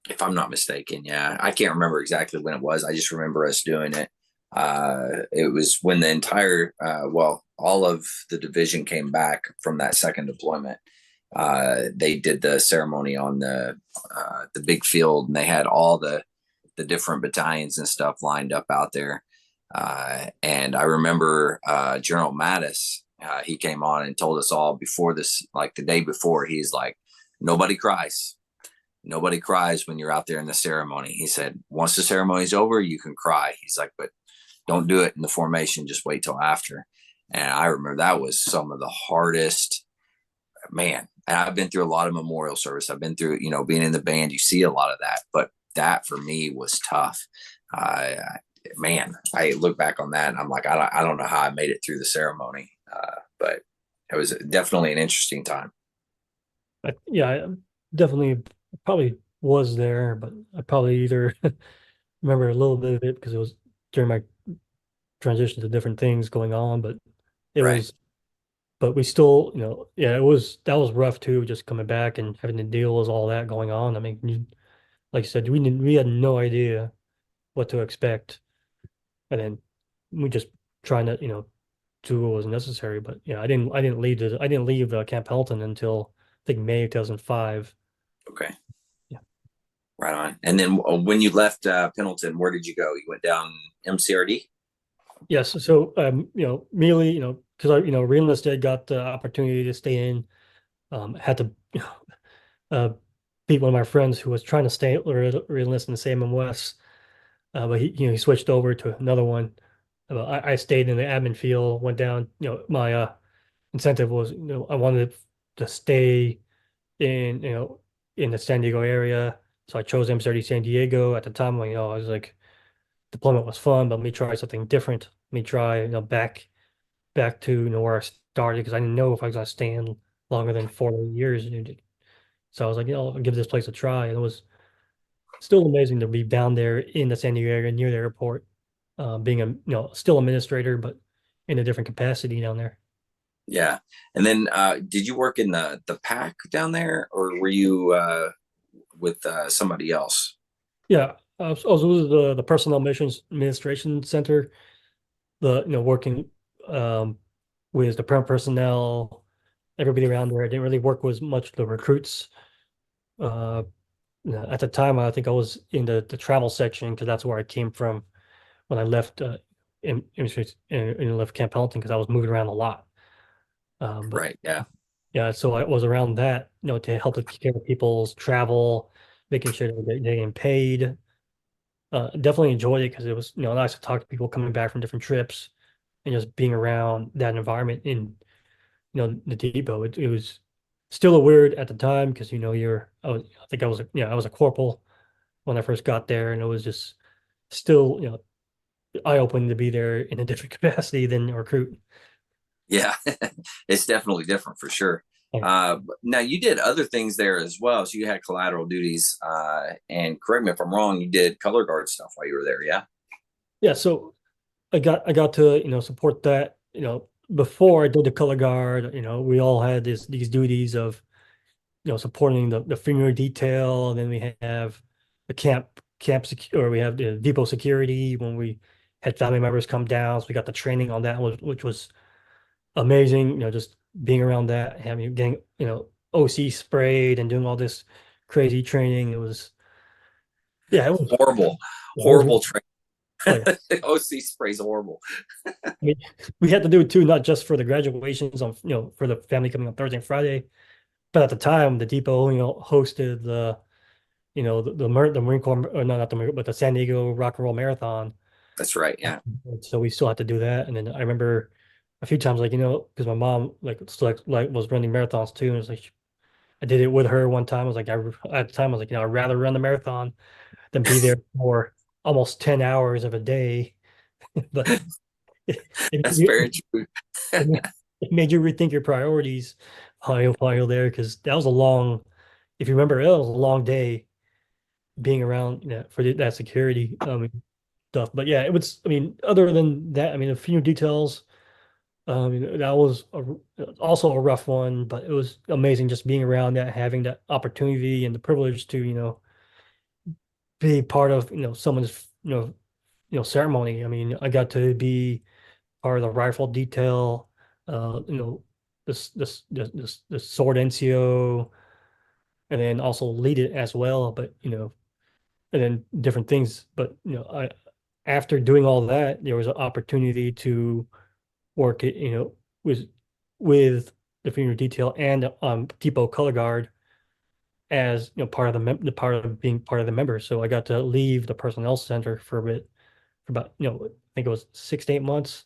Speaker 1: If I'm not mistaken. Yeah, I can't remember exactly when it was. I just remember us doing it. It was when the entire, well, all of the division came back from that second deployment. They did the ceremony on the big field, and they had all the different battalions and stuff lined up out there. And I remember General Mattis. He came on and told us all before this, like the day before, he's like, nobody cries. Nobody cries when you're out there in the ceremony. He said, once the ceremony's over, you can cry. He's like, but don't do it in the formation. Just wait till after. And I remember that was some of the hardest, man. And I've been through a lot of memorial service. I've been through, being in the band, you see a lot of that. But that for me was tough. Uh, Man, I look back on that and I'm like, I don't know how I made it through the ceremony. But it was definitely an interesting time.
Speaker 2: yeah, I definitely probably was there, but I probably either remember a little bit of it because it was during my transition to different things going on. But it
Speaker 1: Right.
Speaker 2: was, but we still, yeah, that was rough too, just coming back and having to deal with all that going on. I mean, like you said, we had no idea what to expect, and then we just trying to do what was necessary. But yeah, I didn't leave Camp Pendleton until I think May 2005.
Speaker 1: Okay.
Speaker 2: Yeah.
Speaker 1: Right on. And then when you left Pendleton, where did you go? You went down MCRD?
Speaker 2: Yes. So immediately, because I reenlisted, got the opportunity to stay in. Had to uh, beat one of my friends who was trying to stay reenlist in the same West, but he switched over to another one. I stayed in the admin field, went down. My incentive was, I wanted to stay in, in the San Diego area. So I chose M30 San Diego at the time. I was like, deployment was fun, but let me try something different. Let me try, back to, where I started because I didn't know if I was going to stay in longer than 4 years. So I was like, I'll give this place a try. And it was still amazing to be down there in the San Diego area near the airport, being still administrator, but in a different capacity down there.
Speaker 1: Yeah. And then did you work in the pack down there, or were you with somebody else?
Speaker 2: Yeah. I was with the Personnel Missions Administration Center, working um, with the prem personnel, everybody around there. I didn't really work with much the recruits. Uh, at the time, I think I was in the travel section because that's where I came from when I left left Camp Pendleton because I was moving around a lot. But
Speaker 1: Right. Yeah.
Speaker 2: yeah, so I was around that, to help take care of people's travel, making sure that they're getting paid. Definitely enjoyed it because it was, nice to talk to people coming back from different trips and just being around that environment in, the depot. It was still a weird at the time because, I think I was a corporal when I first got there, and it was just still, eye-opening to be there in a different capacity than a recruit.
Speaker 1: Yeah. It's definitely different for sure.
Speaker 2: Like,
Speaker 1: Now you did other things there as well. So you had collateral duties, and correct me if I'm wrong, you did color guard stuff while you were there. Yeah.
Speaker 2: yeah, so I got to, support that, before I did the color guard, we all had these duties of, supporting the finger detail, and then we have the or we have the depot security when we had family members come down. So we got the training on that, which was amazing, just being around that, getting, OC sprayed and doing all this crazy training. It was, yeah,
Speaker 1: Horrible,
Speaker 2: yeah, it was
Speaker 1: horrible training.
Speaker 2: oh yeah.
Speaker 1: OC spray's horrible.
Speaker 2: I mean, we had to do it too, not just for the graduations on, for the family coming on Thursday and Friday, but at the time, the depot, hosted the Marine Corps, or no, not the Marine, but the San Diego Rock and Roll Marathon.
Speaker 1: That's right. Yeah.
Speaker 2: And so we still had to do that. And then I remember a few times, like, because my mom still, was running marathons too, and it's like I did it with her one time. I was like, at the time, I was like, I'd rather run the marathon than be there for almost 10 hours of a day. But
Speaker 1: That's very true.
Speaker 2: it made you rethink your priorities while you're there, because that was a long, if you remember, it was a long day being around, for that security stuff. But yeah, it was, I mean, other than that, I mean, a few details. That was also a rough one, but it was amazing just being around that, having that opportunity and the privilege to, be part of, someone's, ceremony. I mean, I got to be part of the rifle detail, this sword NCO, and then also lead it as well. But and then different things. But I after doing all that, there was an opportunity to work it, with with the finger detail and depot color guard as part of the part of being part of the members. So I got to leave the personnel center for a bit, for about I think it was 6 to 8 months,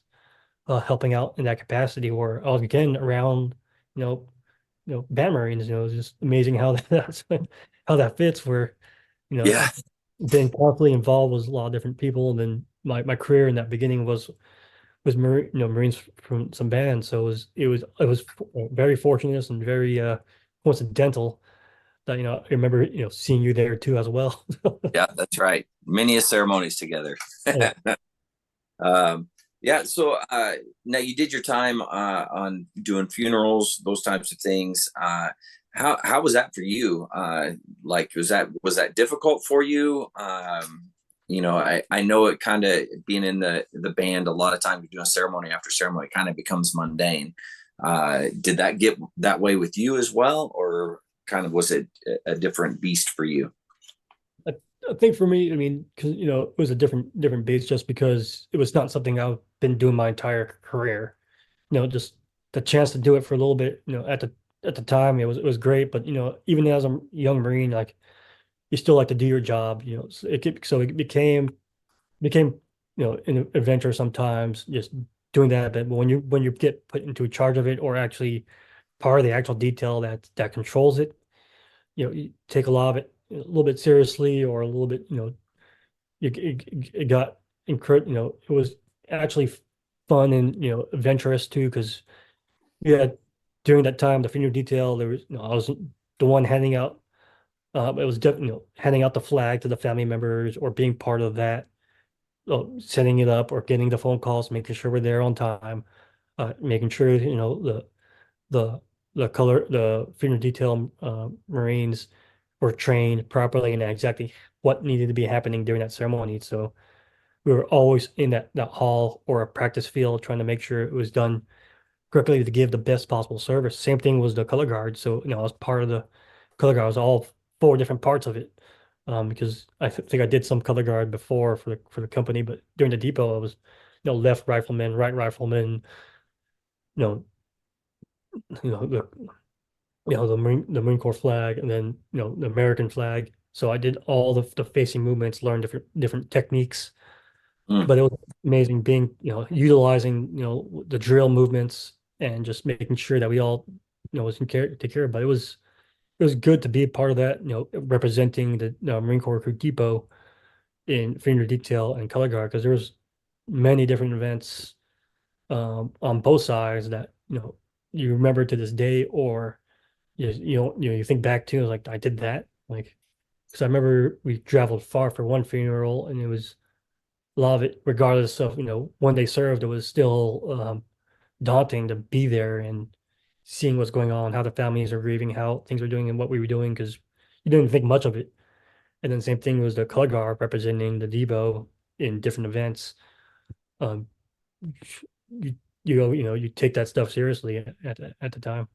Speaker 2: helping out in that capacity, where I was again around you know band Marines. It's just amazing how how that fits. Where
Speaker 1: Yeah.
Speaker 2: I've been constantly involved with a lot of different people, and then my career in that beginning was Marines from some bands. So it was very fortunate and very coincidental that I remember seeing you there too as well.
Speaker 1: Yeah. That's right. Many ceremonies together.
Speaker 2: Yeah.
Speaker 1: Yeah. So now you did your time on doing funerals, those types of things. How was that for you? Like, was that difficult for you? I know it kind of being in the band, a lot of times doing ceremony after ceremony, it kind of becomes mundane. Did that get that way with you as well, or kind of was it a different beast for you?
Speaker 2: I, I think for me, I mean, because it was a different base just because it was not something I've been doing my entire career. Just the chance to do it for a little bit, at the time it was great, but even as a young Marine, like you still like to do your job, so it became an adventure sometimes just doing that. But when you get put into charge of it or actually part of the actual detail that controls it, you take a lot of it a little bit seriously or a little bit, it got it was actually fun and adventurous too because yeah, during that time the funeral detail there was I was the one handing out it was definitely handing out the flag to the family members or being part of that, setting it up or getting the phone calls, making sure we're there on time, making sure the the funeral detail Marines were trained properly and exactly what needed to be happening during that ceremony. So we were always in that hall or a practice field trying to make sure it was done correctly to give the best possible service. Same thing was the color guard. So I was part of the color guard. I was all four different parts of it. Because think I did some color guard before for the company, but during the depot I was left rifleman, right rifleman, you know the the Marine Corps flag, and then the American flag. So I did all the facing movements, learned different techniques.
Speaker 1: Mm.
Speaker 2: But it was amazing being utilizing the drill movements and just making sure that we all was in care take care of. But it was good to be a part of that, representing the Marine Corps Recruit Depot in finger detail and color guard because there was many different events on both sides that you remember to this day or you think back to like I did that like because I remember we traveled far for one funeral and it was a lot of it regardless of when they served it was still daunting to be there and seeing what's going on, how the families are grieving, how things are doing and what we were doing because you didn't think much of it. And then same thing was the color guard representing the Debo in different events. um you you take that stuff seriously at the time.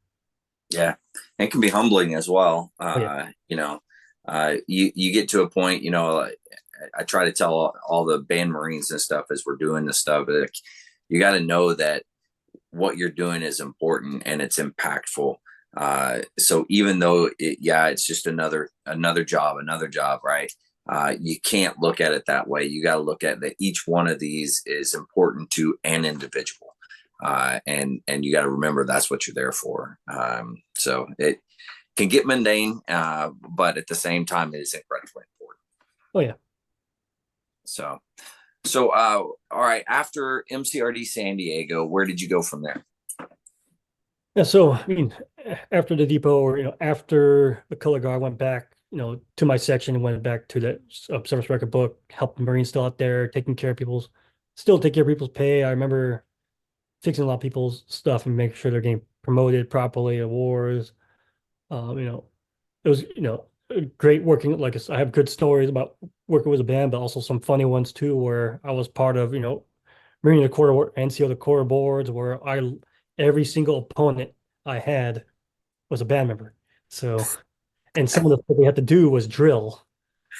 Speaker 1: Yeah, and it can be humbling as well.
Speaker 2: Oh yeah.
Speaker 1: You get to a point, I try to tell all the band Marines and stuff as we're doing this stuff, like, you got to know that what you're doing is important and it's impactful. So even though it's just another job, right? You can't look at it that way. You got to look at that each one of these is important to an individual. And you got to remember that's what you're there for. So it can get mundane, but at the same time, it is incredibly important.
Speaker 2: Oh yeah.
Speaker 1: So, all right. After MCRD San Diego, where did you go from there?
Speaker 2: Yeah, so I mean, after the depot, or after the color guard, I went back, to my section and went back to the service record book, helped the Marines still out there, still take care of people's pay. I remember fixing a lot of people's stuff and making sure they're getting promoted properly, awards. You know, it was, great working. Like I have good stories about working with a band, but also some funny ones too, where I was part of, Marine the Quarter NCO the Quarter boards, where every single opponent I had was a band member. So, and some of the stuff we had to do was drill.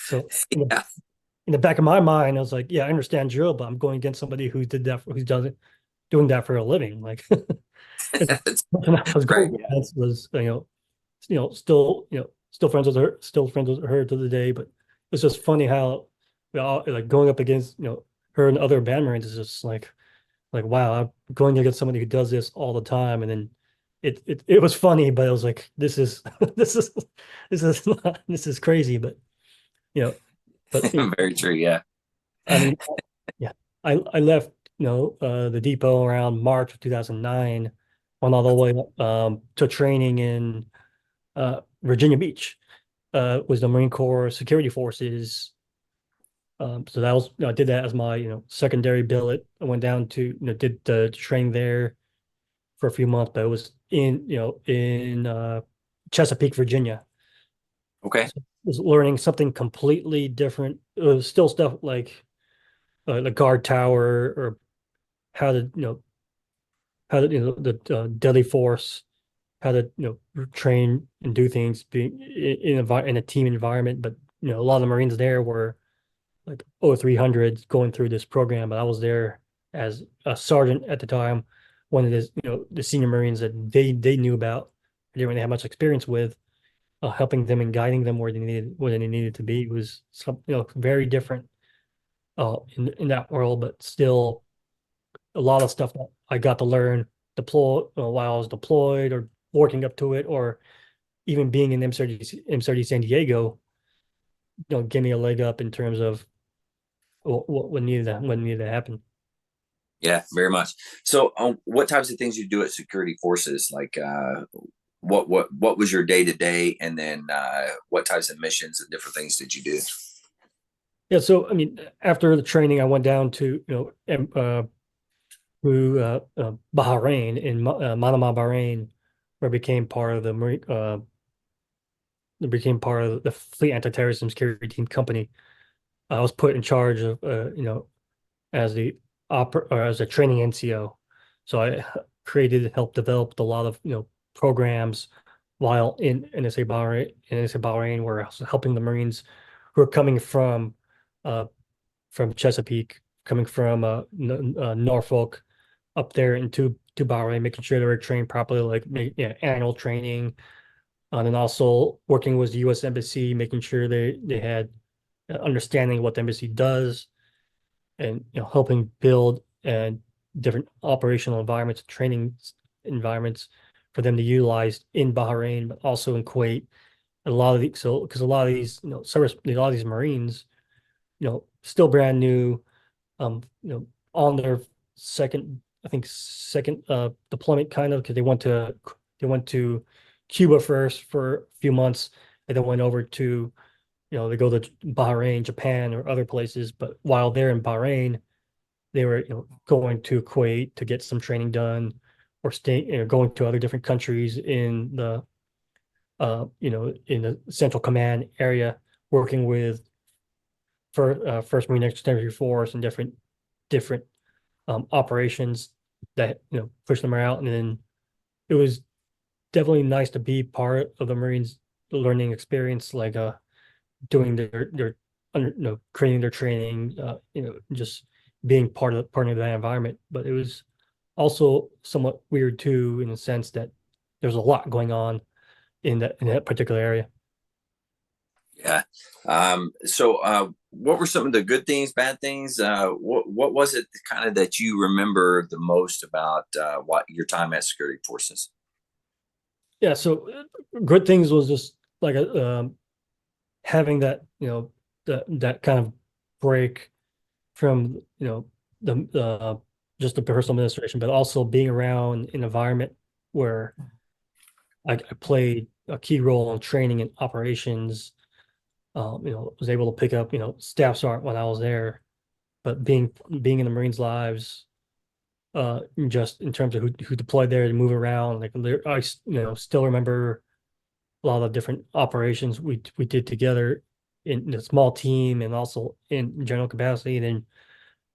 Speaker 2: So,
Speaker 1: Yeah,
Speaker 2: in the back of my mind, I was like, yeah, I understand drill, but I'm going against somebody who did that, who's done it, doing that for a living. Like,
Speaker 1: that's
Speaker 2: and I was
Speaker 1: great.
Speaker 2: going against was, still, still friends with her, still friends with her to the day. But it's just funny how, like going up against, her and other band marines is just like wow, I'm going against somebody who does this all the time, and then it was funny, but it was like this is this is this is crazy, but you know, but
Speaker 1: Very true. Yeah.
Speaker 2: I mean, yeah, I left the depot around March of 2009, went all the way to training in Virginia Beach, was the Marine Corps Security Forces. So that was, I did that as my, secondary billet. I went down to, did the training there for a few months, but it was in Chesapeake, Virginia.
Speaker 1: Okay.
Speaker 2: was learning something completely different. It was still stuff like the guard tower or how to, how to, the deadly force, how to, train and do things being in a team environment. But, a lot of the Marines there were like 0300s going through this program, but I was there as a sergeant at the time, one of the, the senior Marines that they knew about, they didn't really have much experience with, helping them and guiding them where they needed to be. It was some, very different in that world, but still a lot of stuff that I got to learn while I was deployed or working up to it, or even being in M30 San Diego, give me a leg up in terms of what needed to happen.
Speaker 1: Yeah, very much. So, what types of things you do at security forces? Like, what was your day to day, and then what types of missions and different things did you do?
Speaker 2: Yeah, so I mean, after the training, I went down to Bahrain in Manama, Bahrain, where I became part of the Marine, became part of the Fleet Anti-Terrorism Security Team Company. I was put in charge of as the as a training NCO. So I helped develop a lot of programs while in NSA Bahrain, where I was helping the Marines who are coming uh, from Chesapeake, coming from Norfolk up there into to Bahrain, making sure they were trained properly, like annual training, and then also working with the U.S. Embassy, making sure they had understanding what the embassy does, and helping build different operational environments, training environments for them to utilize in Bahrain, but also in Kuwait. A lot of these, so because a lot of these, a lot of these Marines, still brand new, on their second, I think second deployment kind of, because they went to Cuba first for a few months, and then went over to, they go to Bahrain, Japan, or other places. But while they're in Bahrain, they were, going to Kuwait to get some training done, or going to other different countries in the, in the Central Command area, working with First Marine Expeditionary Force and different operations that push them out. And then it was definitely nice to be part of the Marines learning experience, like doing their creating their training, just being part of that environment. But it was also somewhat weird too, in the sense that there's a lot going on in that particular area.
Speaker 1: Yeah. So, what were some of the good things, bad things? What was it kind of that you remember the most about what your time at security forces?
Speaker 2: Yeah, so good things was just like having that, that kind of break from, the just the personal administration, but also being around an environment where I played a key role in training and operations. Was able to pick up, staff sergeant when I was there, but being in the Marines' lives, just in terms of who deployed there and move around, like I, still remember a lot of different operations we did together in a small team and also in general capacity. And then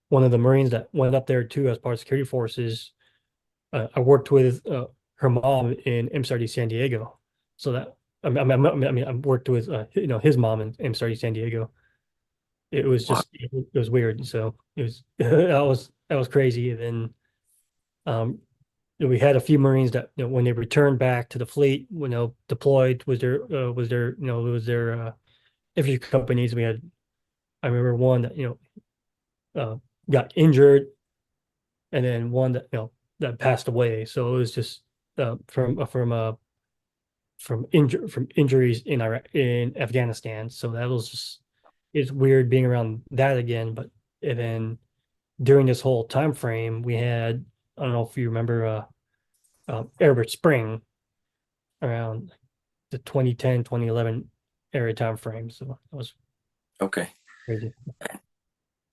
Speaker 2: one of the Marines that went up there too as part of security forces, I worked with her mom in M30 San Diego. So that I worked with his mom in M30 San Diego. It was
Speaker 1: Wow.
Speaker 2: just it was weird. So it was that was crazy. And then we had a few Marines that, when they returned back to the fleet, deployed was their infantry companies. I remember one that got injured, and then one that that passed away. So it was just from injuries in Iraq, in Afghanistan. So that was just, it's weird being around that again. But and then during this whole time frame, we had, I don't know if you remember Everett Spring around the 2010, 2011 area time frame. So that was
Speaker 1: Okay.
Speaker 2: crazy.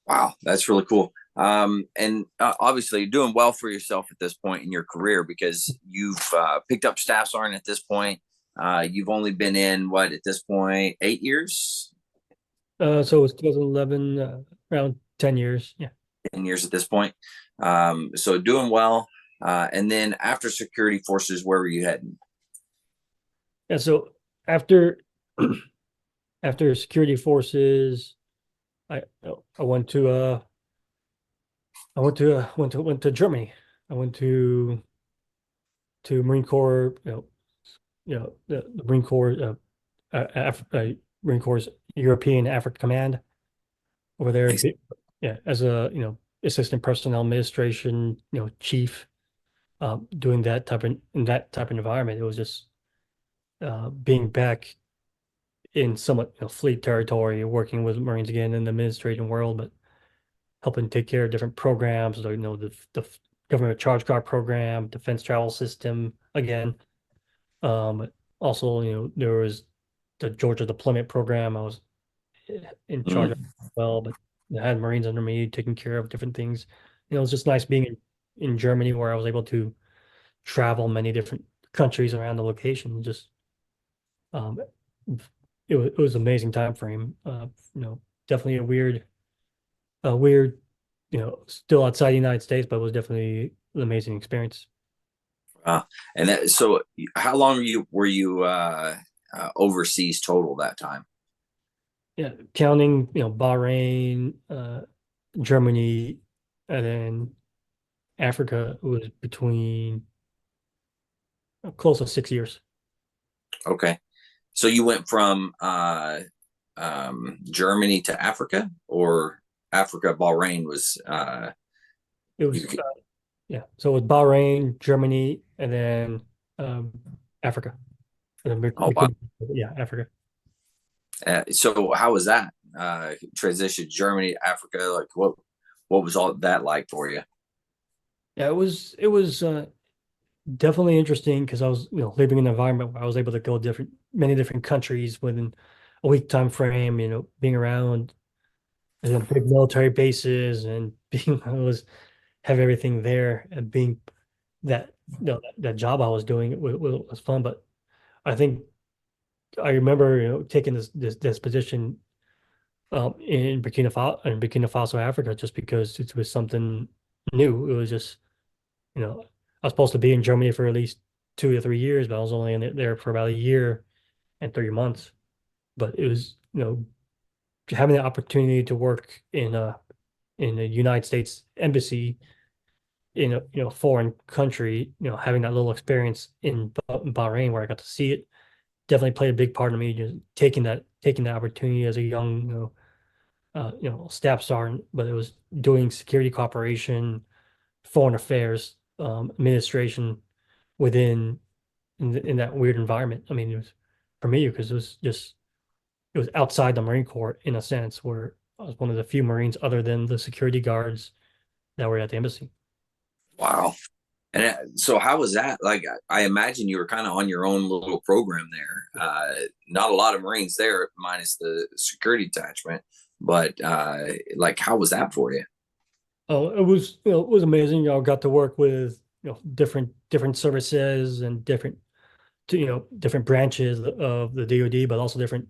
Speaker 1: Wow, that's really cool. And obviously, you're doing well for yourself at this point in your career because you've picked up staff sergeant at this point. You've only been in what at this point, 8 years,
Speaker 2: So it was 2011, around 10 years. Yeah.
Speaker 1: 10 years at this point. So doing well. And then after security forces, where were you heading?
Speaker 2: Yeah. So after after security forces, I I went to went to Germany. I went to Marine Corps, the Marine Corps, Marine Corps European Africa Command over there.
Speaker 1: Nice.
Speaker 2: Yeah, as a assistant personnel administration, chief, doing that type of in that type of environment. It was just being back in somewhat fleet territory, working with Marines again in the administrative world, but helping take care of different programs, like, the government charge card program, defense travel system again. Um, Also, there was the Georgia deployment program. I was in charge of
Speaker 1: Mm.
Speaker 2: as well, but I had Marines under me taking care of different things. It was just nice being in Germany where I was able to travel many different countries around the location. Just um, it was an amazing time frame. Definitely a weird, still outside the United States, but it was definitely an amazing experience.
Speaker 1: Uh, and that, so how long were you overseas total that time?
Speaker 2: Yeah, counting, Bahrain, Germany, and then Africa was between close to 6 years.
Speaker 1: Okay. So you went from Germany to Africa, or Africa, Bahrain was
Speaker 2: It
Speaker 1: you,
Speaker 2: was yeah. So it was Bahrain, Germany, and then um, Africa. And then
Speaker 1: oh wow.
Speaker 2: yeah, Africa.
Speaker 1: So how was that transition Germany to Africa? Like what was all that like for you?
Speaker 2: Yeah, it was definitely interesting because I was living in an environment where I was able to go many different countries within a week time frame. Being around big military bases and being I was have everything there and being that that job I was doing was fun. But I think I remember taking this position in Burkina Faso, Africa, just because it was something new. It was just I was supposed to be in Germany for at least 2 to 3 years, but I was only in there for about a year and 3 months. But it was having the opportunity to work in a United States embassy in a foreign country, having that little experience in Bahrain where I got to see it definitely played a big part of me just taking that opportunity as a young staff sergeant, but it was doing security cooperation, foreign affairs, administration within in that weird environment. I mean, it was for me because it was outside the Marine Corps in a sense, where I was one of the few Marines other than the security guards that were at the embassy.
Speaker 1: Wow. And so how was that? Like I imagine you were kind of on your own little program there. Not a lot of Marines there, minus the security detachment. But like, how was that for you?
Speaker 2: Oh, it was it was amazing. Got to work with different services and different branches of the DoD, but also different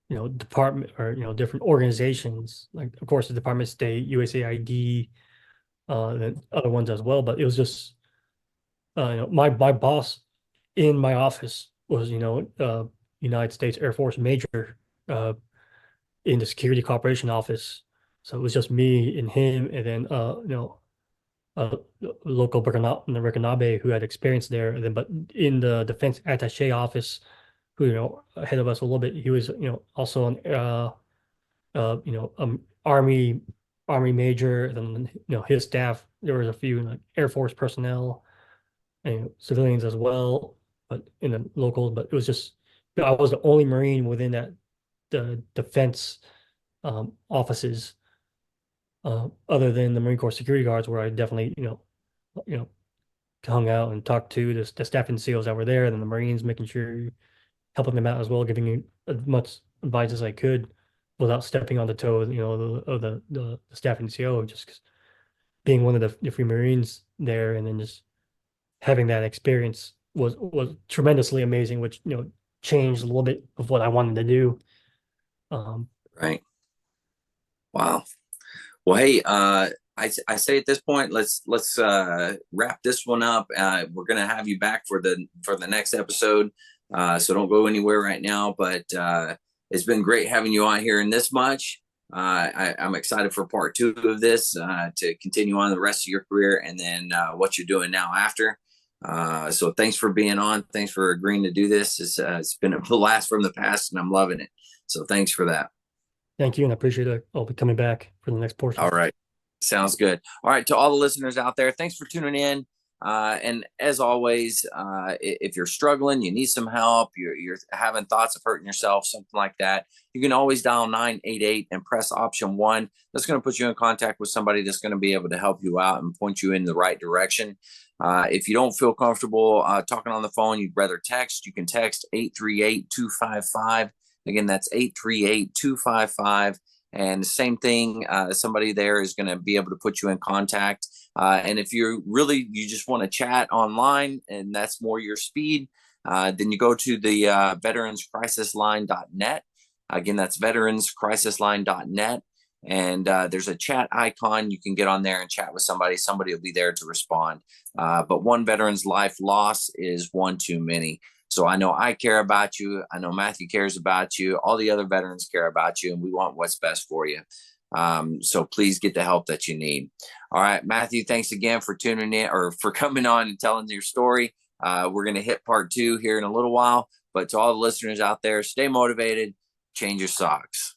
Speaker 2: department or different organizations. Like of course the Department of State, USAID, and other ones as well. But it was just my boss in my office was United States Air Force major uh, in the security cooperation office. So it was just me and him, and then a local Burkinabe who had experience there. And then, but in the defense attaché office, who ahead of us a little bit, he was also an army major. And then his staff, there was a few like Air Force personnel and civilians as well, but in the locals. But it was just I was the only Marine within that the defense offices, other than the Marine Corps security guards, where I definitely you know hung out and talked to the staff and SEALs that were there, and then the Marines, making sure helping them out as well, giving you as much advice as I could without stepping on the toe, of the staff and CO, just 'cause being one of the free Marines there, and then just having that experience was tremendously amazing, which changed a little bit of what I wanted to do. Um,
Speaker 1: Right. Wow. Well, hey, I say at this point, let's wrap this one up. We're gonna have you back for the next episode, so don't go anywhere right now. But it's been great having you on here in this much. I'm excited for part two of this to continue on the rest of your career and then what you're doing now after. So thanks for being on. Thanks for agreeing to do this. It's been a blast from the past, and I'm loving it. So thanks for that.
Speaker 2: Thank you, and I appreciate it. I'll be coming back for the next portion.
Speaker 1: All right. Sounds good. All right. To all the listeners out there, thanks for tuning in. And as always, if you're struggling, you need some help, you're having thoughts of hurting yourself, something like that, you can always dial 988 and press option 1. That's going to put you in contact with somebody that's going to be able to help you out and point you in the right direction. If you don't feel comfortable talking on the phone, you'd rather text, you can text 838-255. Again, that's 838-255. And the same thing, somebody there is going to be able to put you in contact. And if you just want to chat online and that's more your speed, then you go to the veteranscrisisline.net. Again, that's veteranscrisisline.net. And there's a chat icon. You can get on there and chat with somebody. Somebody will be there to respond. But one veteran's life loss is one too many. So I know I care about you. I know Matthew cares about you. All the other veterans care about you, and we want what's best for you. So please get the help that you need. All right, Matthew, thanks again for tuning in or for coming on and telling your story. We're going to hit part 2 here in a little while. But to all the listeners out there, stay motivated, change your socks.